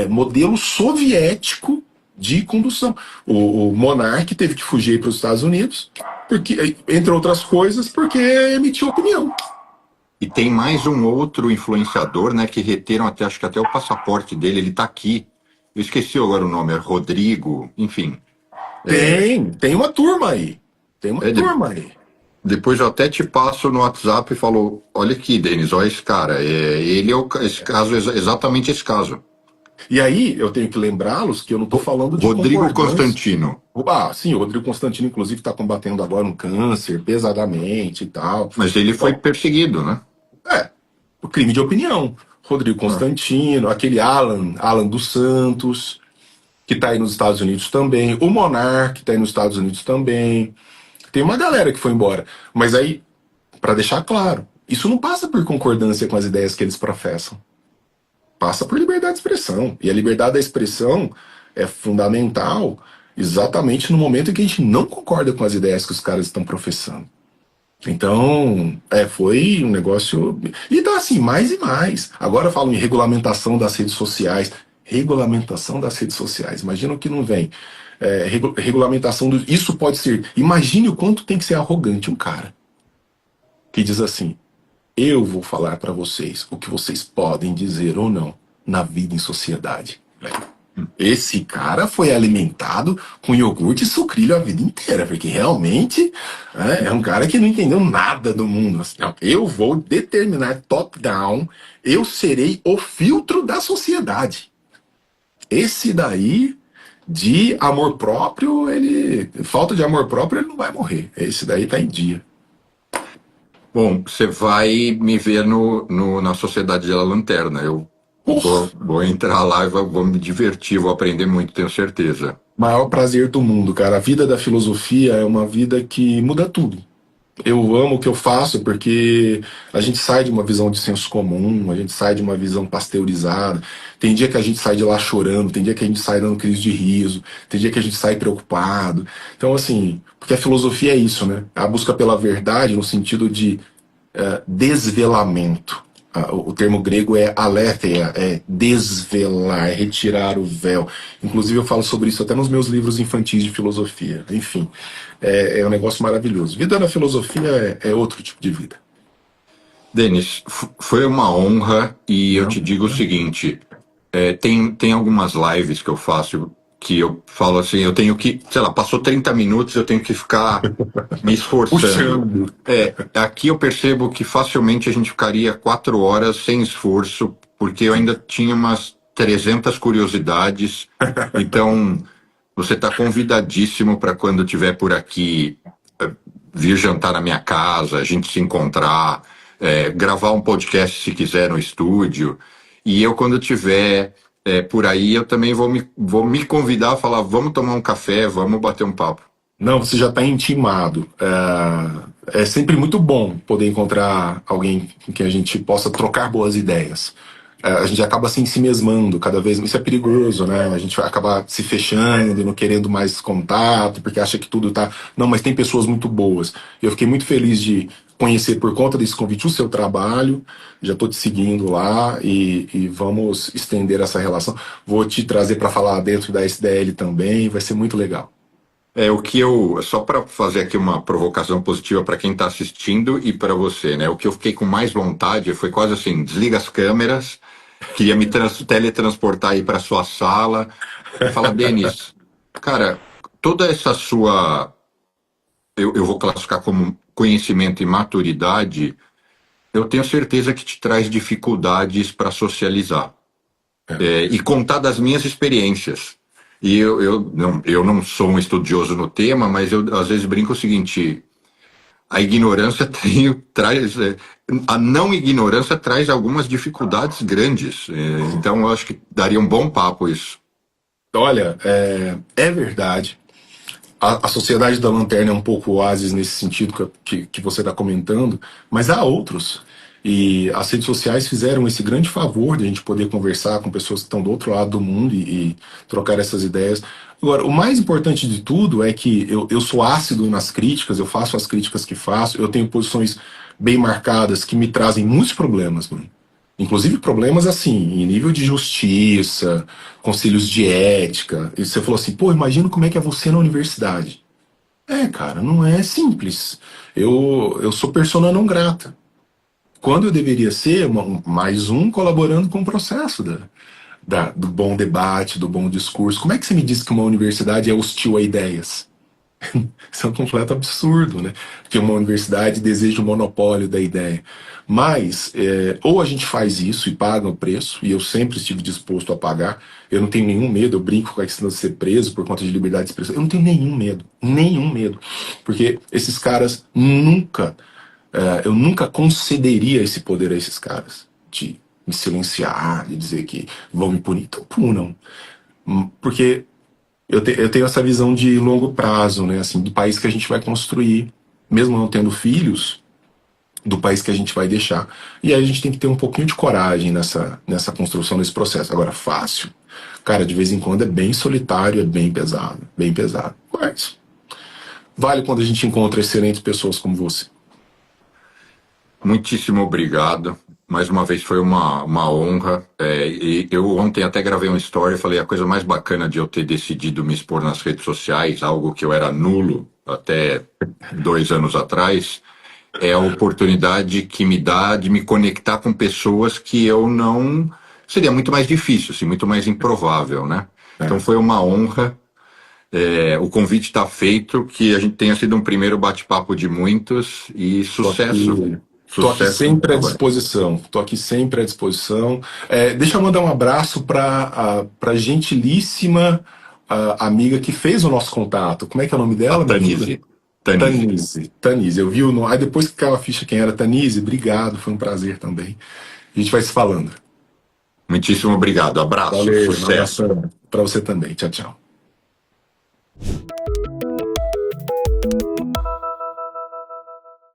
modelo soviético de condução. O monarca teve que fugir para os Estados Unidos, porque, entre outras coisas, porque emitiu opinião. E tem mais um outro influenciador, né, que reteram acho que até o passaporte dele, ele tá aqui. Eu esqueci agora o nome, é Rodrigo, enfim. Tem uma turma aí. Tem uma turma aí. Depois eu até te passo no WhatsApp e falo, olha aqui, Denis, olha esse cara. Ele é esse caso, exatamente esse caso. E aí, eu tenho que lembrá-los que eu não estou falando de Rodrigo Constantino. Sim, o Rodrigo Constantino, inclusive, está combatendo agora um câncer pesadamente e tal. Mas ele foi perseguido, né? O crime de opinião. Rodrigo Constantino, aquele Alan dos Santos, que está aí nos Estados Unidos também. O Monark, que está aí nos Estados Unidos também. Tem uma galera que foi embora. Mas aí, para deixar claro, isso não passa por concordância com as ideias que eles professam. Passa por liberdade de expressão. E a liberdade da expressão é fundamental exatamente no momento em que a gente não concorda com as ideias que os caras estão professando. Então, foi um negócio. E tá assim, mais e mais. Agora eu falo em regulamentação das redes sociais. Regulamentação das redes sociais. Imagina o que não vem. Regulamentação do. Isso pode ser. Imagine o quanto tem que ser arrogante um cara que diz assim: eu vou falar pra vocês o que vocês podem dizer ou não na vida em sociedade. Esse cara foi alimentado com iogurte e sucrilho a vida inteira, porque realmente é um cara que não entendeu nada do mundo. Assim, não, eu vou determinar top-down, eu serei o filtro da sociedade. Esse daí, de amor próprio, falta de amor próprio, ele não vai morrer. Esse daí tá em dia. Bom, você vai me ver na Sociedade da Lanterna. Eu vou entrar lá e vou me divertir, vou aprender muito, tenho certeza. Maior prazer do mundo, cara. A vida da filosofia é uma vida que muda tudo. Eu amo o que eu faço porque a gente sai de uma visão de senso comum, a gente sai de uma visão pasteurizada. Tem dia que a gente sai de lá chorando, tem dia que a gente sai dando crise de riso, tem dia que a gente sai preocupado. Então, assim, porque a filosofia é isso, né? A busca pela verdade no sentido de desvelamento. O termo grego é aletheia, é desvelar, é retirar o véu. Inclusive eu falo sobre isso até nos meus livros infantis de filosofia. Enfim, é um negócio maravilhoso. Vida na filosofia é outro tipo de vida. Denis, foi uma honra e eu te digo o seguinte, tem algumas lives que eu faço que eu falo assim, eu tenho que, sei lá, passou 30 minutos, eu tenho que ficar me esforçando. Puxando. Aqui eu percebo que facilmente a gente ficaria 4 horas sem esforço, porque eu ainda tinha umas 300 curiosidades. Então, você está convidadíssimo para quando estiver por aqui vir jantar na minha casa, a gente se encontrar, gravar um podcast se quiser no estúdio. E eu, quando tiver por aí, eu também vou me convidar a falar, vamos tomar um café, vamos bater um papo. Não, você já está intimado. É sempre muito bom poder encontrar alguém com quem a gente possa trocar boas ideias. A gente acaba se ensimesmando cada vez mais. Isso é perigoso, né? A gente vai acabar se fechando, não querendo mais contato, porque acha que tudo tá. Não, mas tem pessoas muito boas. Eu fiquei muito feliz de conhecer por conta desse convite o seu trabalho. Já estou te seguindo lá e vamos estender essa relação. Vou te trazer para falar dentro da SDL também, vai ser muito legal. Só para fazer aqui uma provocação positiva para quem está assistindo e para você, né? O que eu fiquei com mais vontade foi quase assim, desliga as câmeras, queria me teletransportar aí para sua sala e falar, Denis, cara, toda essa sua, eu vou classificar como conhecimento e maturidade, eu tenho certeza que te traz dificuldades para socializar. E contar das minhas experiências. E eu não sou um estudioso no tema, mas eu às vezes brinco o seguinte: a ignorância a não ignorância traz algumas dificuldades grandes. Então eu acho que daria um bom papo isso. Olha, é verdade. A Sociedade da Lanterna é um pouco oásis nesse sentido que você está comentando, mas há outros. E as redes sociais fizeram esse grande favor de a gente poder conversar com pessoas que estão do outro lado do mundo e trocar essas ideias. Agora, o mais importante de tudo é que eu sou ácido nas críticas, eu faço as críticas que faço, eu tenho posições bem marcadas que me trazem muitos problemas, mano. Inclusive problemas assim, em nível de justiça, conselhos de ética. E você falou assim, pô, imagina como é que é você na universidade. Cara, não é simples. Eu sou persona não grata. Quando eu deveria ser mais um colaborando com o processo do bom debate, do bom discurso. Como é que você me diz que uma universidade é hostil a ideias? Isso é um completo absurdo, né? Que uma universidade deseja o monopólio da ideia. Mas, ou a gente faz isso e paga o preço, e eu sempre estive disposto a pagar. Eu não tenho nenhum medo, eu brinco com a questão de ser preso por conta de liberdade de expressão. Eu não tenho nenhum medo. Porque esses caras eu nunca concederia esse poder a esses caras. De me silenciar, de dizer que vão me punir. Então punam. Porque eu tenho essa visão de longo prazo, né? Assim, do país que a gente vai construir, mesmo não tendo filhos, do país que a gente vai deixar. E aí a gente tem que ter um pouquinho de coragem nessa construção, nesse processo. Agora, fácil. Cara, de vez em quando é bem solitário, é bem pesado, bem pesado. Mas vale quando a gente encontra excelentes pessoas como você. Muitíssimo obrigado. Mais uma vez foi uma honra. E eu ontem até gravei uma story e falei a coisa mais bacana de eu ter decidido me expor nas redes sociais, algo que eu era nulo até 2 anos atrás, é a oportunidade que me dá de me conectar com pessoas que eu não. Seria muito mais difícil, assim, muito mais improvável, né? Então É. foi uma honra. O convite está feito, que a gente tenha sido um primeiro bate-papo de muitos e Tô sucesso. aqui, tô aqui Sucesso no sempre à trabalho. disposição. Tô aqui sempre à disposição. Deixa eu mandar um abraço para a gentilíssima amiga que fez o nosso contato. Como é que é o nome A dela? Me ajuda? Tanise. Tanise. Tanise. Tanise, eu vi o nome. Aí depois que caiu a ficha quem era Tanise, obrigado, foi um prazer também. A gente vai se falando. Muitíssimo obrigado. Abraço. Valeu, um Sucesso. abração para você também. Tchau, tchau.